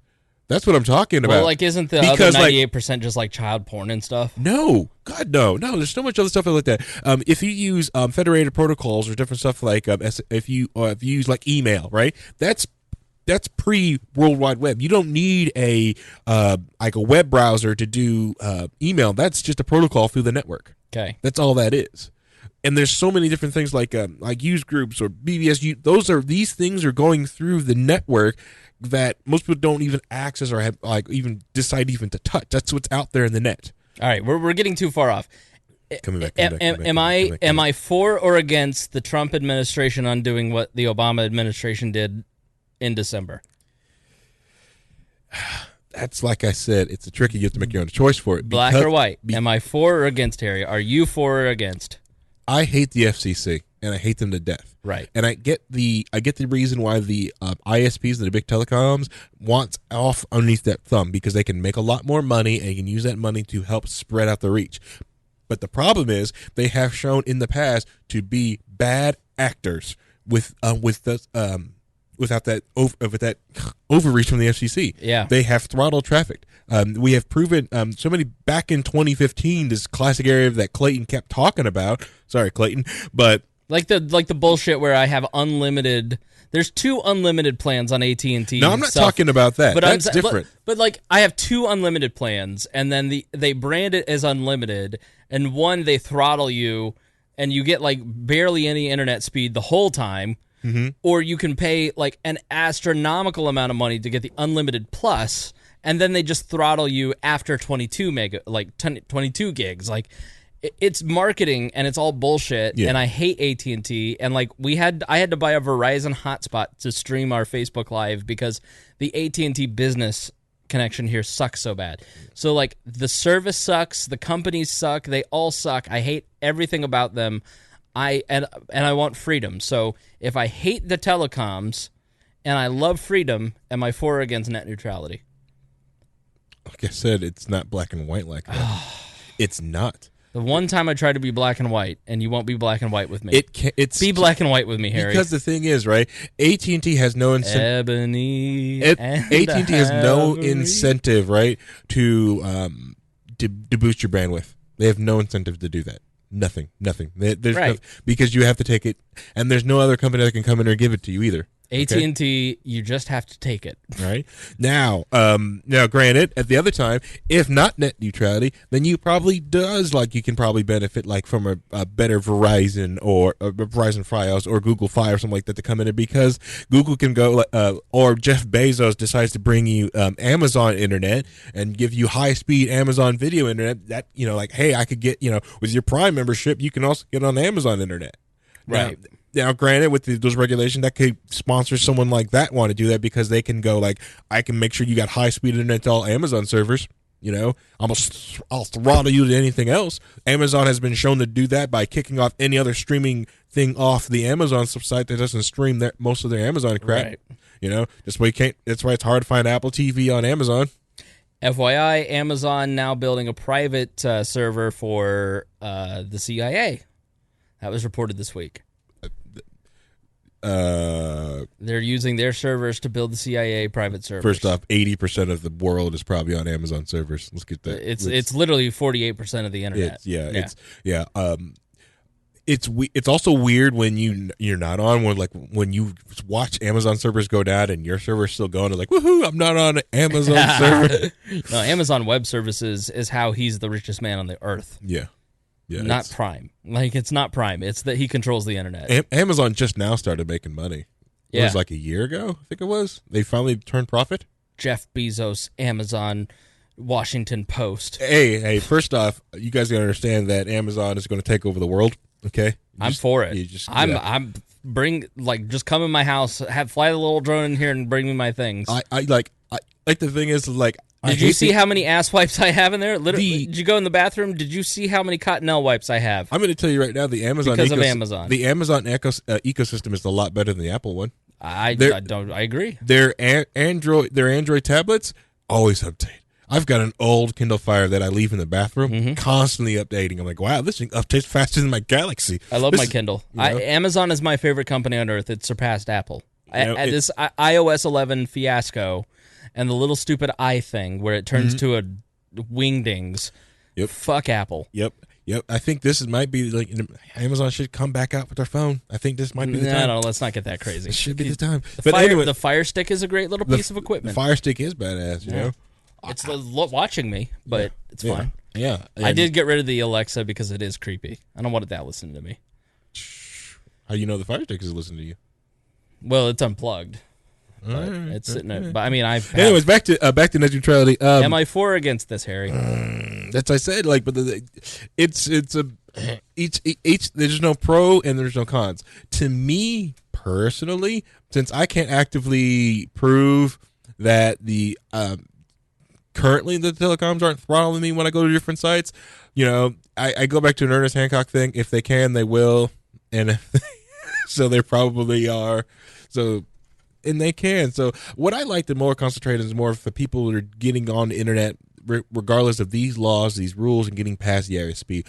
That's what I'm talking about. Well, like, isn't the other 98% just like child porn and stuff? No, God, no. There's so much other stuff like that. If you use federated protocols or different stuff like if you use like email, right? That's pre-World Wide Web. You don't need a web browser to do email. That's just a protocol through the network. Okay, that's all that is. And there's so many different things like use groups or BBS. These things are going through the network that most people don't even access or have even decide even to touch. That's what's out there in the net. All right, we're getting too far off. Am I for or against the Trump administration undoing what the Obama administration did in December? That's like I said, it's a tricky. You have to make your own choice for it. Black or white? Am I for or against, Harry? Are you for or against? I hate the FCC and I hate them to death. Right. And I get the reason why the ISPs and the big telecoms want off underneath that thumb, because they can make a lot more money and can use that money to help spread out the reach. But the problem is they have shown in the past to be bad actors without that overreach from the FCC. Yeah. They have throttled traffic. We have proven so many back in 2015, this classic area that Clayton kept talking about. Sorry, Clayton, but like the bullshit where I have unlimited. There's 2 unlimited plans on AT&T. No, I'm not talking about that. But that's different. But like I have 2 unlimited plans, and then they brand it as unlimited, and one they throttle you, and you get like barely any internet speed the whole time. Mm-hmm. Or you can pay like an astronomical amount of money to get the unlimited plus, and then they just throttle you after 22 gigs. Like, it's marketing and it's all bullshit. Yeah. And I hate AT&T. And like I had to buy a Verizon hotspot to stream our Facebook Live because the AT&T business connection here sucks so bad. So like the service sucks, the companies suck, they all suck. I hate everything about them. I want freedom. So if I hate the telecoms and I love freedom, am I for or against net neutrality? Like I said, it's not black and white like that. It's not. The one time I try to be black and white, and you won't be black and white with me. Be black and white with me, Harry. Because the thing is, right? AT&T has no incentive. AT&T has no incentive, right, to boost your bandwidth. They have no incentive to do that. Nothing. There's right. Because you have to take it, and there's no other company that can come in or give it to you either. AT&T, you just have to take it. Right? Now, granted, at the other time, if not net neutrality, then you probably you can probably benefit like from a better Verizon or Verizon Fios or Google Fi or something like that to come in, because Google can go, or Jeff Bezos decides to bring you Amazon internet and give you high-speed Amazon video internet. That, like, hey, I could get, with your Prime membership, you can also get on Amazon internet. Right. Now, granted, with those regulations, that could sponsor someone like that want to do that, because they can go like, I can make sure you got high-speed internet to all Amazon servers. I'll throttle you to anything else. Amazon has been shown to do that by kicking off any other streaming thing off the Amazon site that doesn't stream most of their Amazon crap. Right. That's why it's hard to find Apple TV on Amazon. FYI, Amazon now building a private server for the CIA. That was reported this week. They're using their servers to build the CIA private servers. First off, 80% of the world is probably on Amazon servers. Let's get that. It's literally 48% of the internet. It's also weird when you're not on, when you watch Amazon servers go down and your server's still going. It's like, woohoo! I'm not on Amazon server. No, Amazon Web Services is how he's the richest man on the earth. Yeah. Yeah, not Prime. Like, it's not Prime. It's that he controls the internet. Amazon just now started making money. It was like a year ago, I think it was. They finally turned profit. Jeff Bezos, Amazon, Washington Post. Hey, first off, you guys gotta understand that Amazon is going to take over the world. Okay, I'm for it. Just come in my house, fly the little drone in here, and bring me my things. I like the thing is like. Did you see how many ass wipes I have in there? Literally, did you go in the bathroom? Did you see how many Cottonelle wipes I have? I'm going to tell you right now, the Amazon Amazon. The Amazon ecosystem is a lot better than the Apple one. I agree. Their Android tablets always update. I've got an old Kindle Fire that I leave in the bathroom, constantly updating. I'm like, wow, this thing updates faster than my Galaxy. I love my Kindle. Amazon is my favorite company on earth. It surpassed Apple. At this iOS 11 fiasco and the little stupid eye thing where it turns to a wingdings. Yep. Fuck Apple. Yep. I think this might be like Amazon should come back out with their phone. I think this might be the time. No, let's not get that crazy. It should be the time. The Fire Stick is a great little piece of equipment. The Fire Stick is badass, you know? It's watching me, but it's fine. Yeah. I did get rid of the Alexa because it is creepy. I don't want that listening to me. How do you know the Fire Stick is listening to you? Well, it's unplugged. But it's sitting there. But I mean, anyways, back to net neutrality. Am I for or against this, Harry? That's I said. Like, but it's each. There's no pro and there's no cons. To me personally, since I can't actively prove that the currently the telecoms aren't throttling me when I go to different sites, you know, I go back to an Ernest Hancock thing. If they can, they will, and so they probably are. So. And they can. So what I like to more concentrate on is more for people that are getting on the internet, regardless of these laws, these rules, and getting past the ISP.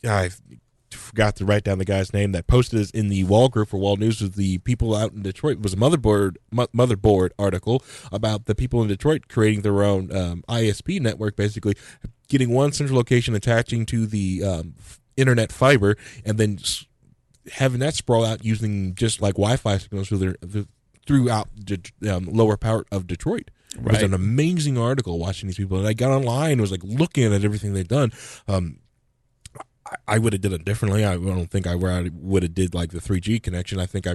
I forgot to write down the guy's name that posted this in the Wall group for Wall News with the people out in Detroit. It was a motherboard article about the people in Detroit creating their own ISP network, basically getting one central location attaching to the internet fiber, and then having that sprawl out using just like Wi-Fi signals throughout the lower part of Detroit. It was an amazing article watching these people, and I got online and was like looking at everything they'd done. I would have done it differently. I don't think I would have did like the 3G connection. I think I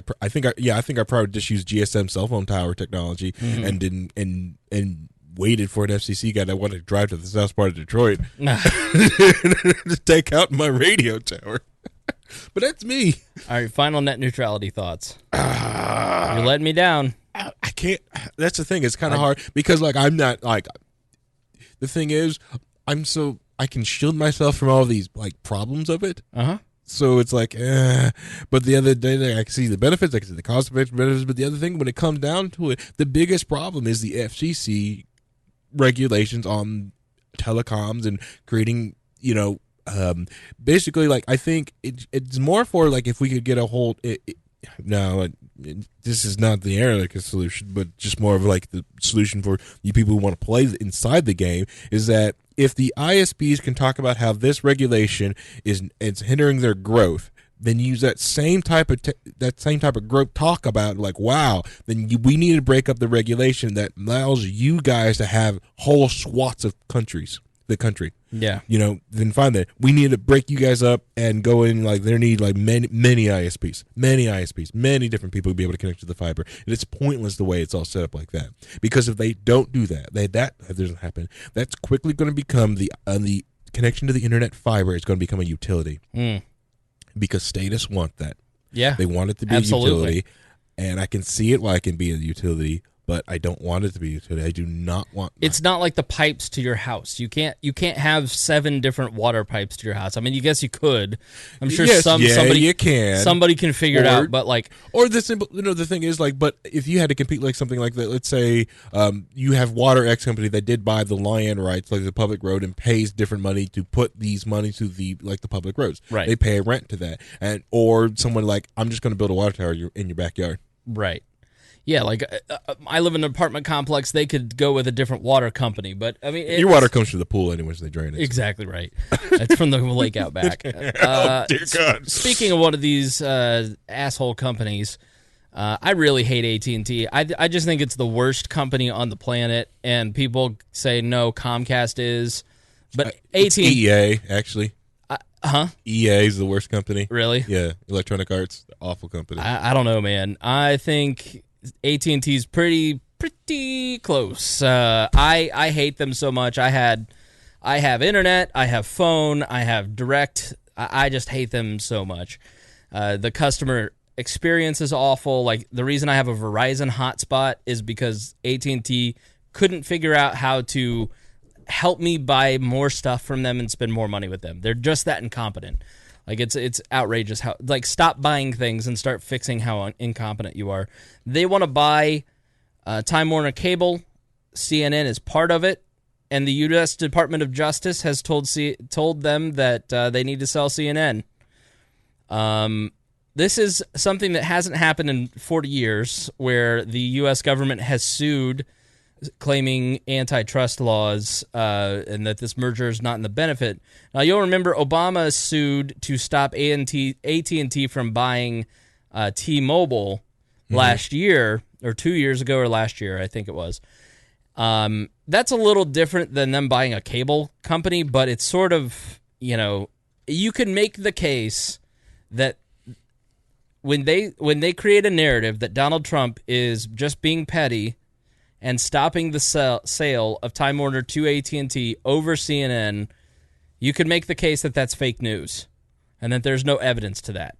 probably just used GSM cell phone tower technology and didn't and waited for an FCC guy that wanted to drive to the south part of Detroit to take out my radio tower. But that's me. All right, final net neutrality thoughts. You're letting me down. I can't. That's the thing. It's kind of hard because, like, I'm not like. The thing is, I can shield myself from all these like problems of it. So it's like, but the other day I can see the benefits, I can see the cost benefits. But the other thing, when it comes down to it, the biggest problem is the FCC regulations on telecoms and creating, you know. Basically, like, I think it's more for like if we could get a hold. This is not the Erica solution, but just more of like the solution for you people who want to play inside the game. Is that if the ISPs can talk about how this regulation it's hindering their growth, then use that same type of growth talk about like, wow, then we need to break up the regulation that allows you guys to have whole swaths of the country. Yeah. You know, then find that we need to break you guys up and go in like there need like many ISPs, many different people to be able to connect to the fiber. And it's pointless the way it's all set up like that. Because if they don't do that, that doesn't happen, that's quickly going to become the connection to the internet fiber is going to become a utility. Because statists want that. Yeah. They want it to be a utility. And I can see it why it can be a utility. But I don't want it to be a utility. I do not want. It's not like the pipes to your house. You can't have 7 different water pipes to your house. I mean, you guess you could. I'm sure somebody you can. Somebody can figure it out. But like, or the simple, the thing is like, but if you had to compete like something like that, let's say you have Water X company that did buy the land rights, like the public road, and pays different money to put these money to the public roads. Right. They pay a rent to that, or someone like, I'm just going to build a water tower in your backyard. Right. Yeah, like I live in an apartment complex. They could go with a different water company, but I mean, your water comes to the pool anyways. They drain it. Exactly right. It's from the lake out back. Oh dear God! Speaking of one of these asshole companies, I really hate AT&T. I just think it's the worst company on the planet, and people say no, Comcast is, but AT&T. EA actually. EA is the worst company. Really? Yeah, Electronic Arts, awful company. I don't know, man. I think AT&T's pretty close. I hate them so much. I have internet, I have phone, I have direct. I just hate them so much. The customer experience is awful. Like, the reason I have a Verizon hotspot is because AT&T couldn't figure out how to help me buy more stuff from them and spend more money with them. They're just that incompetent. Like, it's outrageous how, like, stop buying things and start fixing how incompetent you are. They want to buy Time Warner Cable. CNN is part of it, and the U.S. Department of Justice has told them that they need to sell CNN. The this is something that hasn't happened in 40 years, where the U.S. government has sued, claiming antitrust laws and that this merger is not in the benefit. Now, you'll remember Obama sued to stop AT&T from buying T-Mobile last year, or 2 years ago, or last year, I think it was. That's a little different than them buying a cable company, but it's sort of, you can make the case that when they create a narrative that Donald Trump is just being petty and stopping the sale of Time Warner to AT&T over CNN, you could make the case that that's fake news and that there's no evidence to that.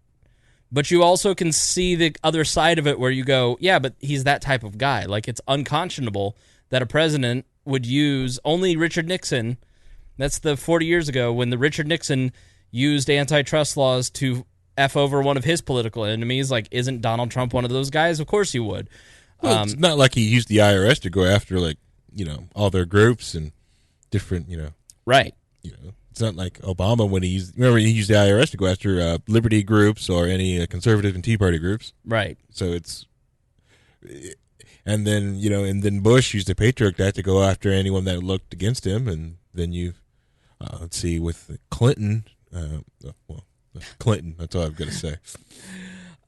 But you also can see the other side of it where you go, yeah, but he's that type of guy. Like, it's unconscionable that a president would use only Richard Nixon. That's the 40 years ago when the Richard Nixon used antitrust laws to F over one of his political enemies. Like, isn't Donald Trump one of those guys? Of course he would. Well, it's not like he used the IRS to go after, all their groups and different, Right. It's not like Obama when he used the IRS to go after liberty groups or any conservative and Tea Party groups. Right. So and then Bush used the Patriot Act to go after anyone that looked against him. And then let's see, with Clinton, Clinton, that's all I've got to say.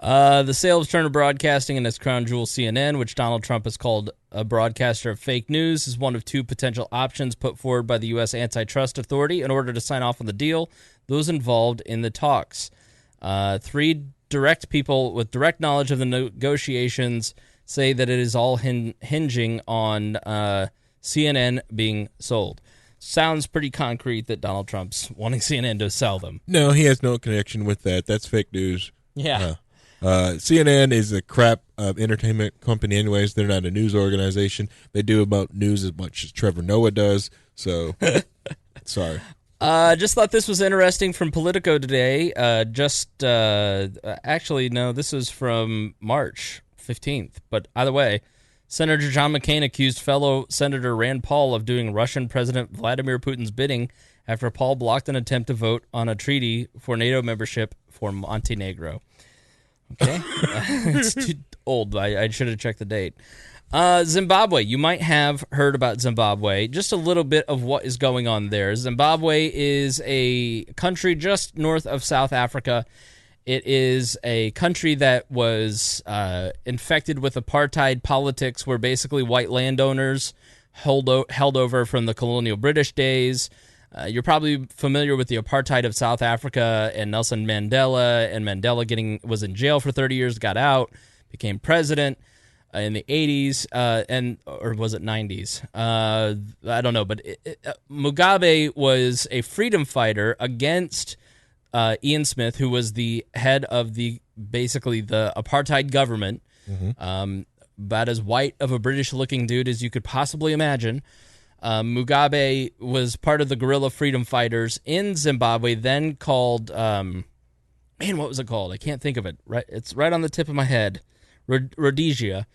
The sale of Turner Broadcasting and its crown jewel CNN, which Donald Trump has called a broadcaster of fake news, is one of two potential options put forward by the U.S. Antitrust Authority in order to sign off on the deal. Those involved in the talks. Three direct people with direct knowledge of the negotiations say that it is all hinging on CNN being sold. Sounds pretty concrete that Donald Trump's wanting CNN to sell them. No, he has no connection with that. That's fake news. Yeah. CNN is a crap entertainment company anyways. They're not a news organization. They do about news as much as Trevor Noah does. So, sorry. Just thought this was interesting from Politico today. Actually, no, this was from March 15th. But either way, Senator John McCain accused fellow Senator Rand Paul of doing Russian President Vladimir Putin's bidding after Paul blocked an attempt to vote on a treaty for NATO membership for Montenegro. Okay. It's too old. I should have checked the date. Zimbabwe. You might have heard about Zimbabwe. Just a little bit of what is going on there. Zimbabwe is a country just north of South Africa. It is a country that was infected with apartheid politics, where basically white landowners held over from the colonial British days. You're probably familiar with the apartheid of South Africa and Nelson Mandela, and Mandela was in jail for 30 years, got out, became president in the 80s, or was it 90s? I don't know, but Mugabe was a freedom fighter against Ian Smith, who was the head of basically the apartheid government, about as white of a British-looking dude as you could possibly imagine. Mugabe was part of the guerrilla freedom fighters in Zimbabwe, then called, what was it called? I can't think of it. Right, it's right on the tip of my head. Rhodesia.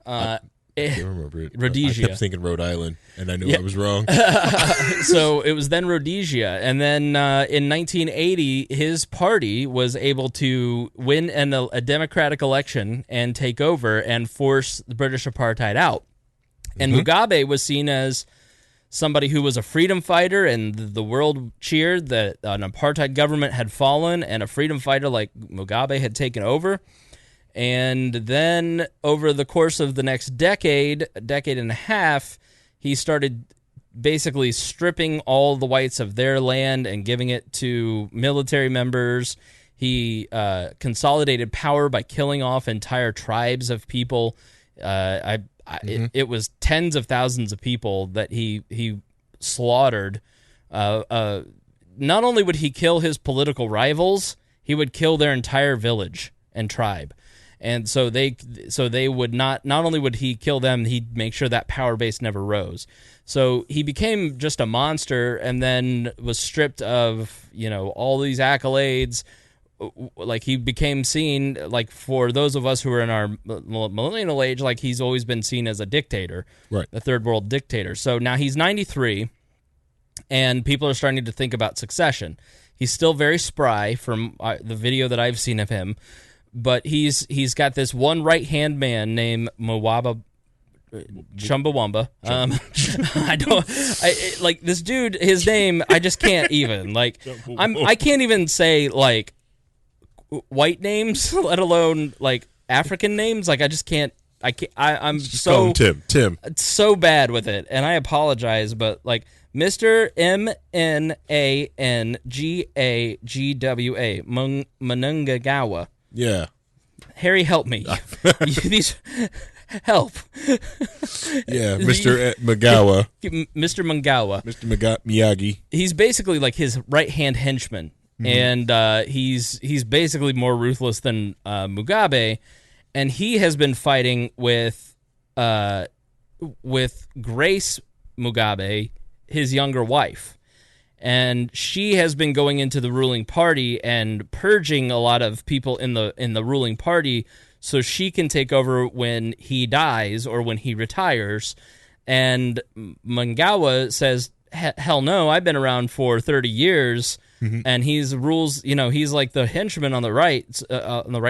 I can't remember it. Rhodesia. I kept thinking Rhode Island, and I knew I was wrong. So it was then Rhodesia. And then in 1980, his party was able to win a democratic election and take over and force the British apartheid out. And Mugabe was seen as somebody who was a freedom fighter, and the world cheered that an apartheid government had fallen and a freedom fighter like Mugabe had taken over. And then over the course of the next decade and a half, he started basically stripping all the whites of their land and giving it to military members. He consolidated power by killing off entire tribes of people. It was tens of thousands of people that he slaughtered. Not only would he kill his political rivals, he would kill their entire village and tribe. And so they would not only would he kill them, he'd make sure that power base never rose. So he became just a monster, and then was stripped of, all these accolades. Like, he became seen, like, for those of us who are in our millennial age, like, he's always been seen as a dictator, right? A third world dictator. So now he's 93, and people are starting to think about succession. He's still very spry from the video that I've seen of him, but he's got this one right-hand man named Chumbawamba. Like this dude, his name, I just can't even, like, I can't even say, like, white names, let alone, like, African names. Like, I just can't, I'm just call him Tim. So bad with it, and I apologize, but, like, Mr. Mnangagwa, Mnangagwa. Yeah. Harry, help me. These... Help. Yeah, Mr. Magawa. Mr. Mangawa. Mr. Miyagi. He's basically like his right-hand henchman, and he's basically more ruthless than Mugabe, and he has been fighting with Grace Mugabe, his younger wife, and she has been going into the ruling party and purging a lot of people in the ruling party, so she can take over when he dies or when he retires. And Mangawa says, hell no, I've been around for 30 years, and he's like the henchman on the right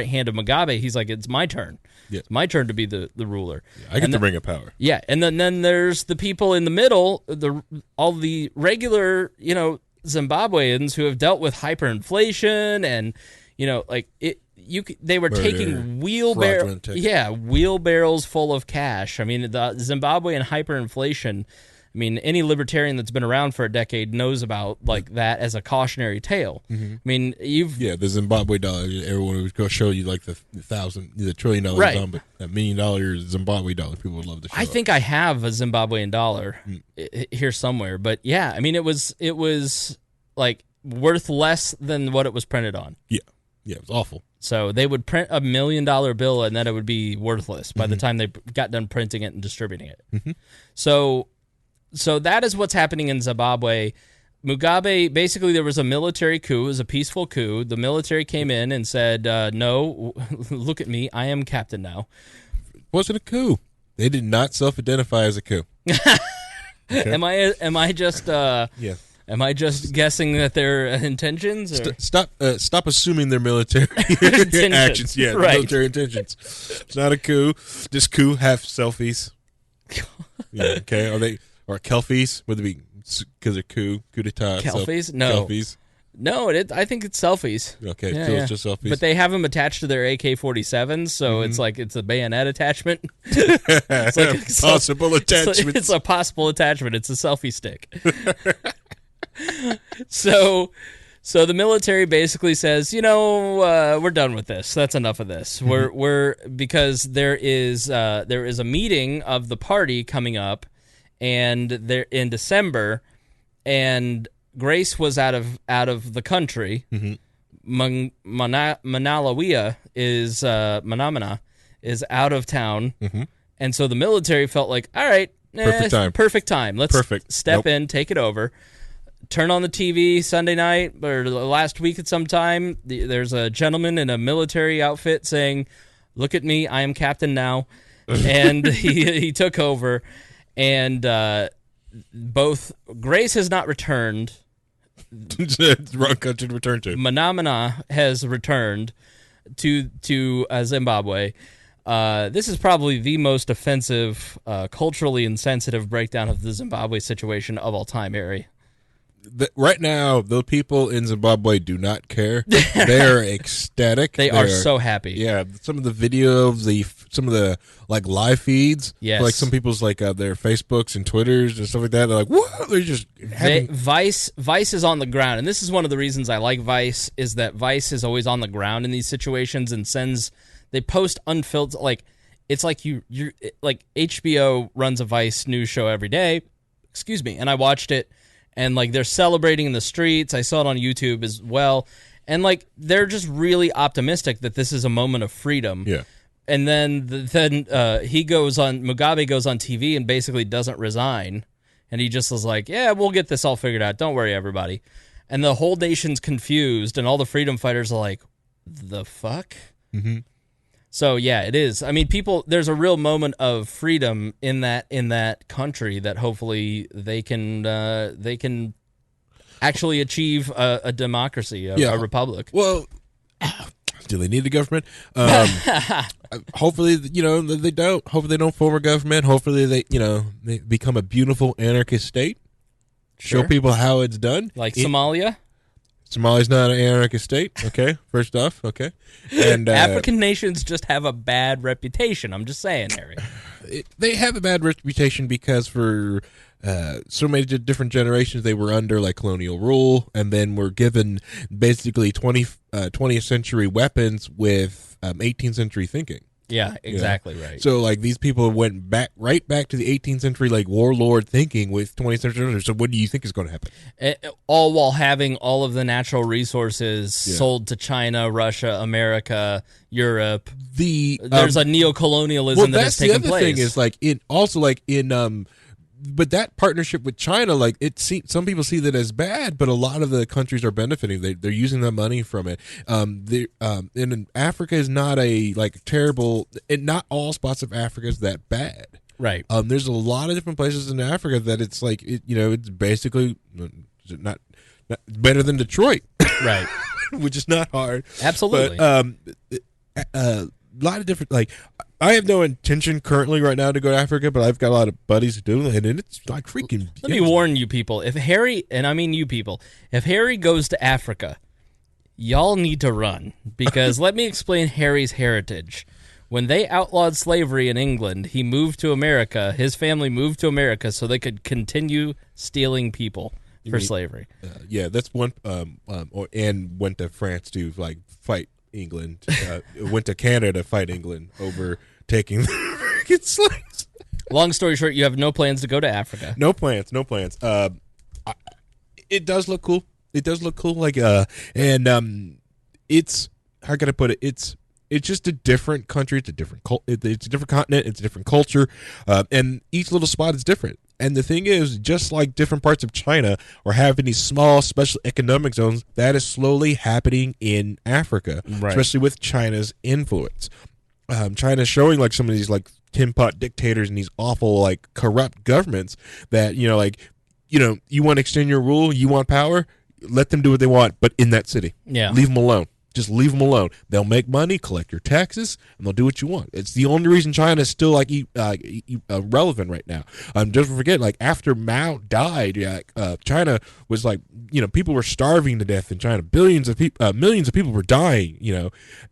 hand of Mugabe. He's like, it's my turn. Yeah. It's my turn to be the ruler. Yeah, I get the ring of power. Yeah, and then there's the people in the middle, all the regular, Zimbabweans who have dealt with Murder, hyperinflation and, they were taking wheelbarrows full of cash. I mean, the Zimbabwean hyperinflation, I mean, any libertarian that's been around for a decade knows about like that as a cautionary tale. I mean, the Zimbabwe dollar. Everyone would go show you like the $1 trillion on, but that $1 million Zimbabwe dollar, people would love to show. I think I have a Zimbabwean dollar here somewhere, but yeah, I mean, it was like worth less than what it was printed on. Yeah, it was awful. So they would print $1 million bill, and then it would be worthless by the time they got done printing it and distributing it. So that is what's happening in Zimbabwe. Mugabe, basically there was a military coup. It was a peaceful coup. The military came in and said, no, look at me. I am captain now. It wasn't a coup. They did not self-identify as a coup. Okay. Am I just... yeah. Am I just guessing that their intentions? Or? Stop assuming their military actions. Yeah, right. Military intentions. It's not a coup. This coup have selfies. Yeah, okay. Are they kelfies? Would it be because they're coup d'etat? Kelfies? No. Kelfies? No, I think it's selfies. Okay, yeah, so it's just selfies. But they have them attached to their AK-47s, so it's like it's a bayonet attachment. It's like a possible attachment. It's a possible attachment. It's a selfie stick. So the military basically says, we're done with this. That's enough of this. We're because there is a meeting of the party coming up, and they're in December, and Grace was out of the country. Manamana is out of town, and so the military felt like, all right, perfect time. Let's step in, take it over. Turn on the TV Sunday night or last week at some time. There's a gentleman in a military outfit saying, "Look at me, I am captain now," and he took over. And both Grace has not returned. Wrong country to return to. Manamana has returned to Zimbabwe. This is probably the most offensive, culturally insensitive breakdown of the Zimbabwe situation of all time, Harry. Right now, the people in Zimbabwe do not care. They are ecstatic. They are so happy. Yeah, some of the videos, some of the like live feeds, like some people's like their Facebooks and Twitters and stuff like that. They're like, "What?" They're just Vice is on the ground, and this is one of the reasons I like Vice is that Vice is always on the ground in these situations and they post unfiltered, like it's like you're like HBO runs a Vice news show every day. Excuse me, and I watched it. And, like, they're celebrating in the streets. I saw it on YouTube as well. And, like, they're just really optimistic that this is a moment of freedom. Yeah. And then Mugabe goes on TV and basically doesn't resign. And he just was like, yeah, we'll get this all figured out. Don't worry, everybody. And the whole nation's confused. And all the freedom fighters are like, the fuck? So, yeah, it is. I mean, there's a real moment of freedom in that country that hopefully they can actually achieve a democracy, a republic. Well, Do they need a government? Hopefully, they don't. Hopefully they don't form a government. Hopefully they become a beautiful anarchist state. Sure. Show people how it's done. Like Somalia? Somalia's not an anarchist state, okay? First off, okay? And African nations just have a bad reputation. I'm just saying, Harry. They have a bad reputation because for so many different generations they were under like colonial rule, and then were given basically 20th century weapons with 18th century thinking. Yeah, exactly right. So like these people went right back to the 18th century like warlord thinking with 20th century. So what do you think is going to happen? All while having all of the natural resources sold to China, Russia, America, Europe. There's a neocolonialism that has taken place. The other thing is but that partnership with China, like some people see that as bad, but a lot of the countries are benefiting. They're using the money from it. And Africa is not a like terrible, and not all spots of Africa is that bad. Right. There's a lot of different places in Africa that it's like it's basically not better than Detroit, right? Which is not hard. Absolutely. But, a lot of different I have no intention currently right now to go to Africa, but I've got a lot of buddies who do, and it's like freaking. Let me warn you people: if Harry, and I mean you people, if Harry goes to Africa, y'all need to run, because let me explain Harry's heritage. When they outlawed slavery in England, he moved to America. His family moved to America so they could continue stealing people for slavery. Yeah, that's one. And went to France to like fight England. Went to Canada to fight England over taking the American slaves. Long story short, you have no plans to go to Africa. No plans. It does look cool. Like it's, how can I put it? It's just a different country. It's a different it's a different continent. It's a different culture, and each little spot is different. And the thing is, just like different parts of China are having these small special economic zones, that is slowly happening in Africa, especially with China's influence. China's showing like some of these like tin pot dictators and these awful like corrupt governments that you want to extend your rule, you want power, let them do what they want, but in that city, leave them alone. Just leave them alone. They'll make money, collect your taxes, and they'll do what you want. It's the only reason China is still like relevant right now. Don't forget, like after Mao died, China was like, people were starving to death in China. Millions of people were dying,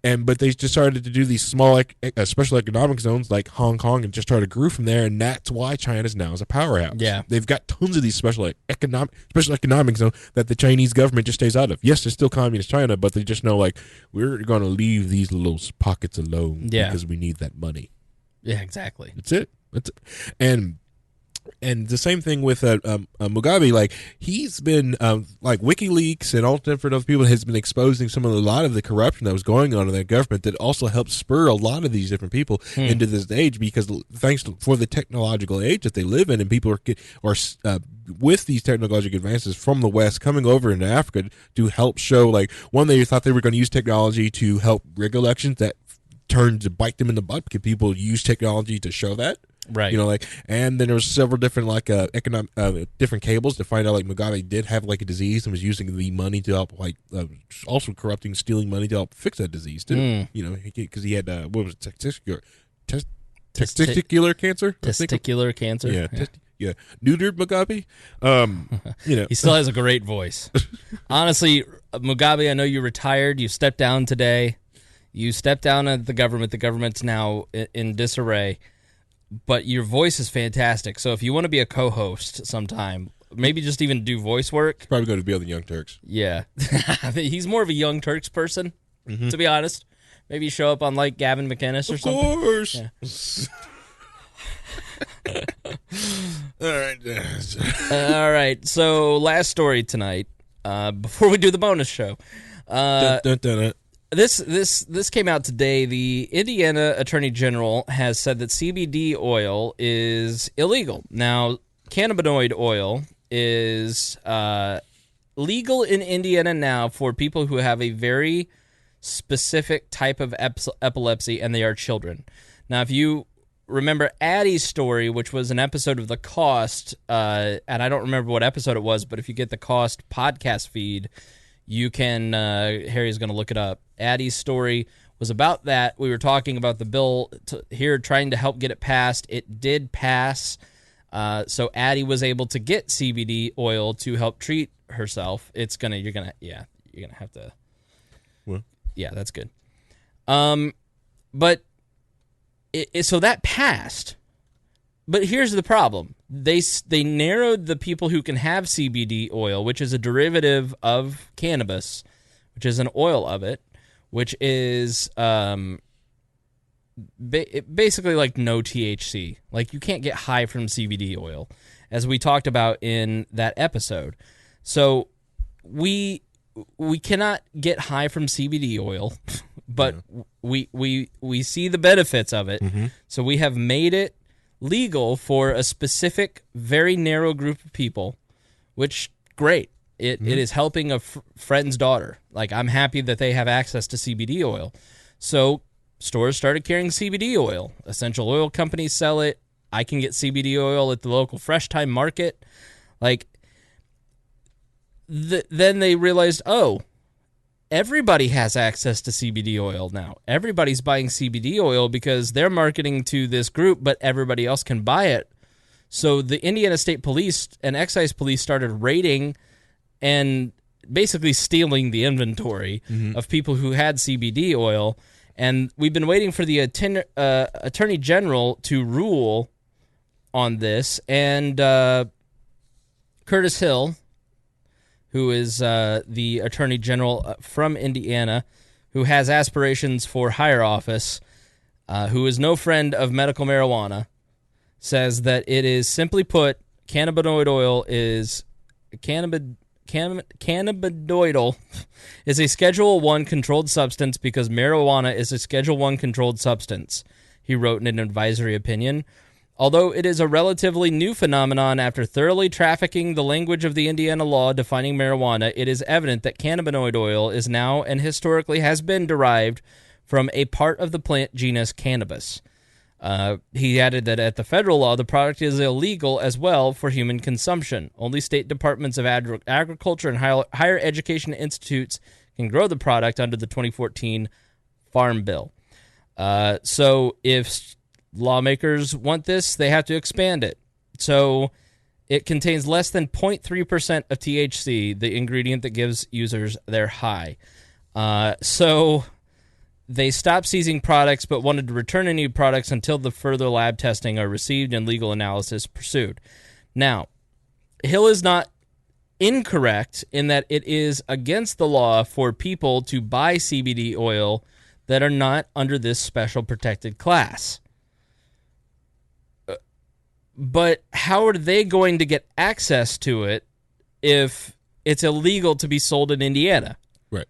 but they just started to do these small special economic zones like Hong Kong, and just started to grow from there. And that's why China's now is a powerhouse. Yeah, they've got tons of these special economic zones that the Chinese government just stays out of. Yes, they're still communist China, but they just know like, we're going to leave these little pockets alone because we need that money. Yeah, exactly. That's it. And the same thing with Mugabe. Like he's been like WikiLeaks and all different other people has been exposing a lot of the corruption that was going on in that government. That also helped spur a lot of these different people into this age, because for the technological age that they live in, and people are with these technological advances from the West coming over into Africa to help show, like, one, they thought they were going to use technology to help rig elections, that turned to bite them in the butt because people use technology to show that. Right. And then there was several different different cables to find out like Mugabe did have like a disease and was using the money to help also stealing money to help fix that disease too. Because he had what was it, testicular cancer? Testicular cancer. Yeah. Neutered Mugabe. He still has a great voice. Honestly, Mugabe, I know you retired. You stepped down today. You stepped down at the government. The government's now in disarray. But your voice is fantastic. So if you want to be a co-host sometime, maybe just even do voice work. Probably going to be on the Young Turks. Yeah. He's more of a Young Turks person, to be honest. Maybe show up on like Gavin McInnes or something. Of course. Yeah. All right. So last story tonight, before we do the bonus show. This came out today. The Indiana Attorney General has said that CBD oil is illegal. Now, cannabinoid oil is legal in Indiana now for people who have a very specific type of epilepsy, and they are children. Now, if you remember Addie's story, which was an episode of The Cost, and I don't remember what episode it was, but if you get The Cost podcast feed, You can, Harry's going to look it up. Addie's story was about that. We were talking about the bill here, trying to help get it passed. It did pass. So Addie was able to get CBD oil to help treat herself. You're gonna have to. Well. Yeah, that's good. But so that passed. But here's the problem. They narrowed the people who can have CBD oil, which is a derivative of cannabis, which is an oil of it, which is basically like no THC. Like, you can't get high from CBD oil, as we talked about in that episode. So we cannot get high from CBD oil, but we see the benefits of it. Mm-hmm. So we have made it legal for a specific, very narrow group of people, which, great. It is helping a friend's daughter. Like, I'm happy that they have access to CBD oil. So stores started carrying CBD oil. Essential oil companies sell it. I can get CBD oil at the local Fresh Time market. Like, then they realized, oh, everybody has access to CBD oil now. Everybody's buying CBD oil because they're marketing to this group, but everybody else can buy it. So the Indiana State Police and Excise Police started raiding and basically stealing the inventory of people who had CBD oil. And we've been waiting for the Attorney General to rule on this. And Curtis Hill, who is the Attorney General from Indiana, who has aspirations for higher office, who is no friend of medical marijuana, says that it is, simply put, cannabinoid oil is cannabinoidal is a Schedule 1 controlled substance because marijuana is a Schedule 1 controlled substance, he wrote in an advisory opinion. Although it is a relatively new phenomenon after thoroughly trafficking the language of the Indiana law defining marijuana, it is evident that cannabinoid oil is now and historically has been derived from a part of the plant genus cannabis. He added that at the federal law, the product is illegal as well for human consumption. Only state departments of agriculture and higher education institutes can grow the product under the 2014 Farm Bill. So if lawmakers want this, they have to expand it. So it contains less than 0.3% of THC, the ingredient that gives users their high. So they stopped seizing products but wanted to return any products until the further lab testing are received and legal analysis pursued. Now, Hill is not incorrect in that it is against the law for people to buy CBD oil that are not under this special protected class. But how are they going to get access to it if it's illegal to be sold in Indiana? Right.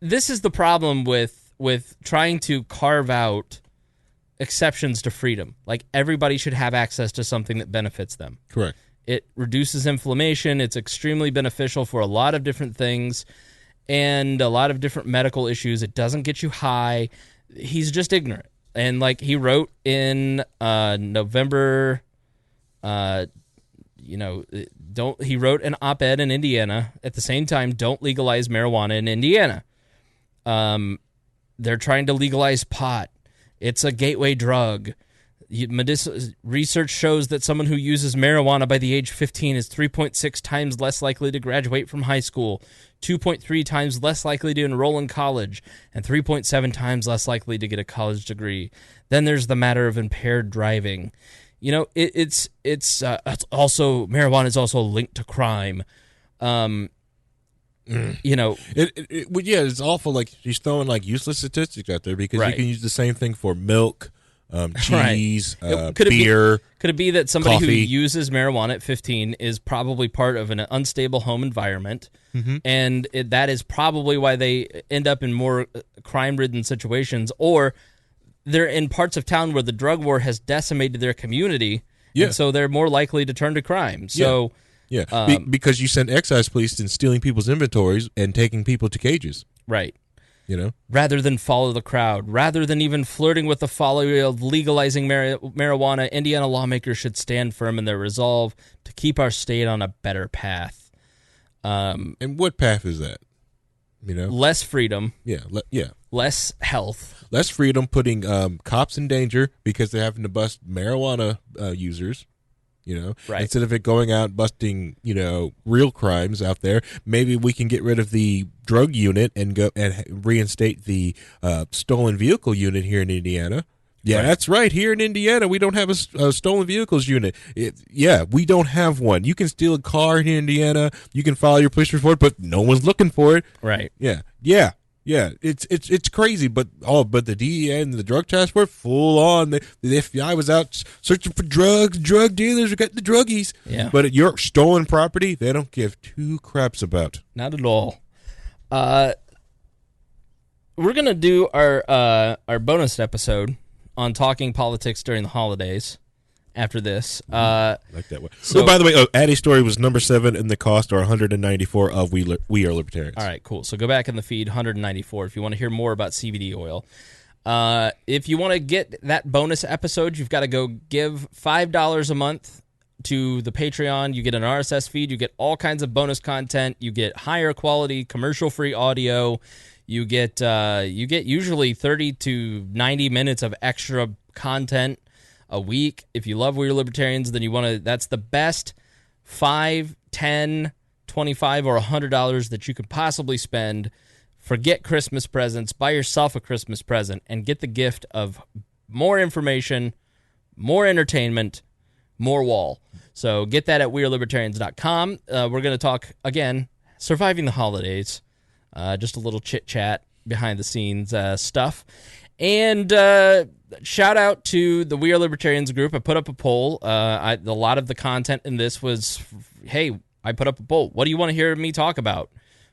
This is the problem with trying to carve out exceptions to freedom. Like, everybody should have access to something that benefits them. Correct. It reduces inflammation. It's extremely beneficial for a lot of different things and a lot of different medical issues. It doesn't get you high. He's just ignorant. And like he wrote in November, he wrote an op-ed in Indiana at the same time, don't legalize marijuana in Indiana. They're trying to legalize pot. It's a gateway drug. Research shows that someone who uses marijuana by the age 15 is 3.6 times less likely to graduate from high school, 2.3 times less likely to enroll in college, and 3.7 times less likely to get a college degree. Then there's the matter of impaired driving. You know, it's also, marijuana is also linked to crime. You know, it's awful. Like, she's throwing like useless statistics out there because you can use the same thing for milk, cheese, beer. Could it be that somebody coffee. who uses marijuana at 15 is probably part of an unstable home environment, and that is probably why they end up in more crime-ridden situations, or they're in parts of town where the drug war has decimated their community, and so they're more likely to turn to crime. So. Yeah, because you send excise police in stealing people's inventories and taking people to cages. Right. You know? Rather than follow the crowd, rather than even flirting with the folly of legalizing marijuana, Indiana lawmakers should stand firm in their resolve to keep our state on a better path. And what path is that? Less freedom. Yeah. Less health. Less freedom, putting cops in danger because they're having to bust marijuana users. Right. Instead of it going out busting, real crimes out there, maybe we can get rid of the drug unit and go and reinstate the stolen vehicle unit here in Indiana. Yeah, right. That's right. Here in Indiana, we don't have a stolen vehicles unit. We don't have one. You can steal a car in Indiana. You can file your police report, but no one's looking for it. Right. Yeah. It's crazy, but the DEA and the drug task force full on. The FBI was out searching for drugs. Drug dealers are getting the druggies. Yeah. But your stolen property, they don't give two craps about. Not at all. We're gonna do our bonus episode on talking politics during the holidays after this. Like that way. So, by the way, Addie's story was number 7 in the cost, or 194 of We Are Libertarians. All right, cool. So go back in the feed, 194, if you want to hear more about CBD oil. If you want to get that bonus episode, you've got to go give $5 a month to the Patreon. You get an RSS feed. You get all kinds of bonus content. You get higher quality, commercial-free audio. You get usually 30 to 90 minutes of extra content a week. If you love We Are Libertarians, then that's the best $5, $10, $25, or $100 that you could possibly spend. Forget Christmas presents. Buy yourself a Christmas present and get the gift of more information, more entertainment, more wall. So get that at wearelibertarians.com. We're going to talk, again, surviving the holidays. Just a little chit-chat, behind-the-scenes stuff. And shout out to the We Are Libertarians group. I put up a poll. A lot of the content in this was, hey, I put up a poll. What do you want to hear me talk about?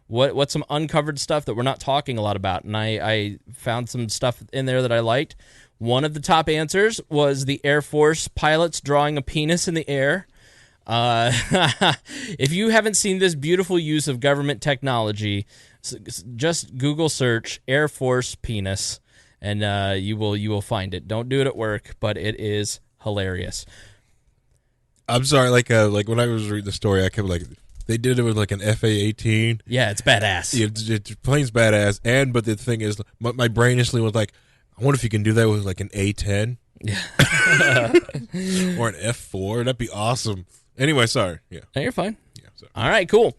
What's some uncovered stuff that we're not talking a lot about? And I found some stuff in there that I liked. One of the top answers was the Air Force pilots drawing a penis in the air. If you haven't seen this beautiful use of government technology, just Google search Air Force penis, and you will find it. Don't do it at work, but it is hilarious. I'm sorry, like when I was reading the story, I kept they did it with an FA-18. Yeah, it's badass. It's plane's badass, but the thing is, my brain instantly was like, I wonder if you can do that with an A-10 or an F-4. That'd be awesome. Anyway, sorry. Yeah, no, you're fine. Yeah, sorry. All right, cool.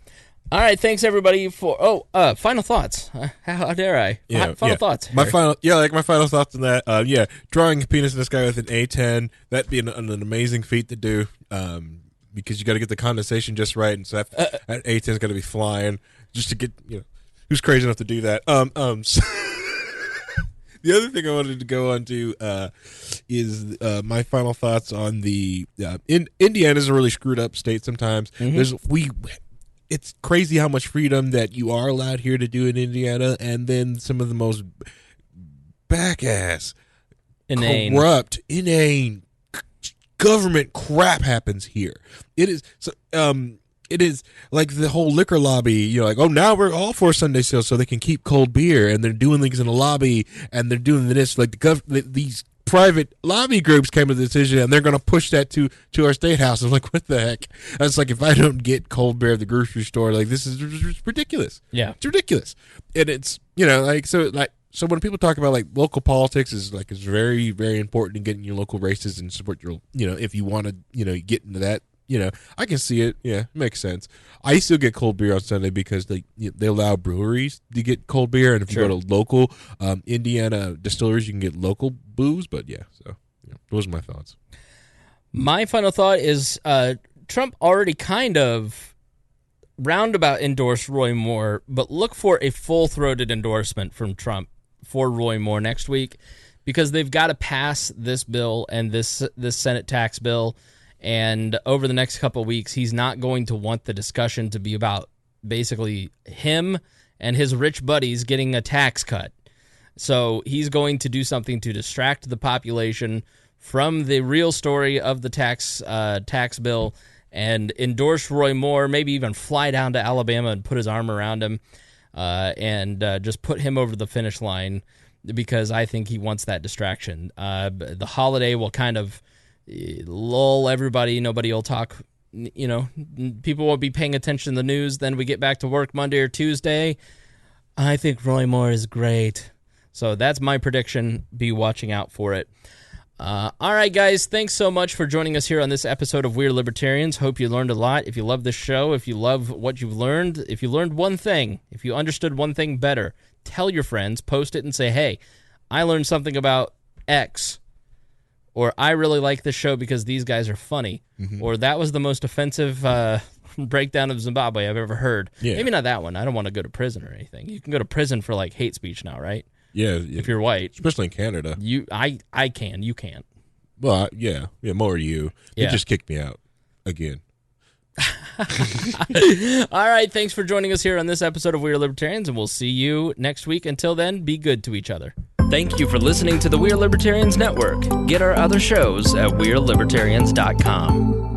All right, thanks everybody for. Final thoughts. How dare I? Yeah, final thoughts. My final thoughts on that. Drawing a penis in the sky with an A-10, that'd be an amazing feat to do. Because you got to get the condensation just right, and so that A-10's got to be flying just to get who's crazy enough to do that. The other thing I wanted to go on to is my final thoughts on the Indiana's a really screwed up state sometimes. Mm-hmm. It's crazy how much freedom that you are allowed here to do in Indiana, and then some of the most back-ass, corrupt, inane government crap happens here. It is it is like the whole liquor lobby, now we're all for Sunday sales so they can keep cold beer, and they're doing things in the lobby, and they're doing this, these private lobby groups came to the decision, and they're going to push that to our state house. I'm like, what the heck? It's like, if I don't get cold beer at the grocery store, this is ridiculous. Yeah. It's ridiculous. And it's, so when people talk about local politics is very, very important in getting your local races and support your, if you want to, get into that, I can see it. Yeah, it makes sense. I still get cold beer on Sunday because they allow breweries to get cold beer, and if you go to local Indiana distilleries, you can get local booze. But those are my thoughts. My final thought is Trump already kind of roundabout endorsed Roy Moore, but look for a full-throated endorsement from Trump for Roy Moore next week, because they've got to pass this bill and this Senate tax bill. And over the next couple of weeks, he's not going to want the discussion to be about basically him and his rich buddies getting a tax cut. So he's going to do something to distract the population from the real story of the tax bill and endorse Roy Moore, maybe even fly down to Alabama and put his arm around him and just put him over the finish line, because I think he wants that distraction. The holiday will kind of lull everybody. Nobody will talk people won't be paying attention to the news. Then we get back to work Monday or Tuesday. I think Roy Moore is great. So that's my prediction. Be watching out for it. All right, guys, thanks so much for joining us here on this episode of Weird Libertarians. Hope you learned a lot. If you love this show, if you love what you've learned, if you learned one thing, if you understood one thing better, tell your friends, post it, and say, hey, I learned something about X, or I really like this show because these guys are funny, or that was the most offensive breakdown of Zimbabwe I've ever heard. Yeah. Maybe not that one. I don't want to go to prison or anything. You can go to prison for like hate speech now, right? Yeah. If you're white. Especially in Canada. I can. You can't. Well, yeah, more you. Yeah. You just kicked me out again. All right, thanks for joining us here on this episode of Weird Libertarians, and we'll see you next week. Until then, be good to each other. Thank you for listening to the Weird Libertarians Network. Get our other shows at WeirdLibertarians.com.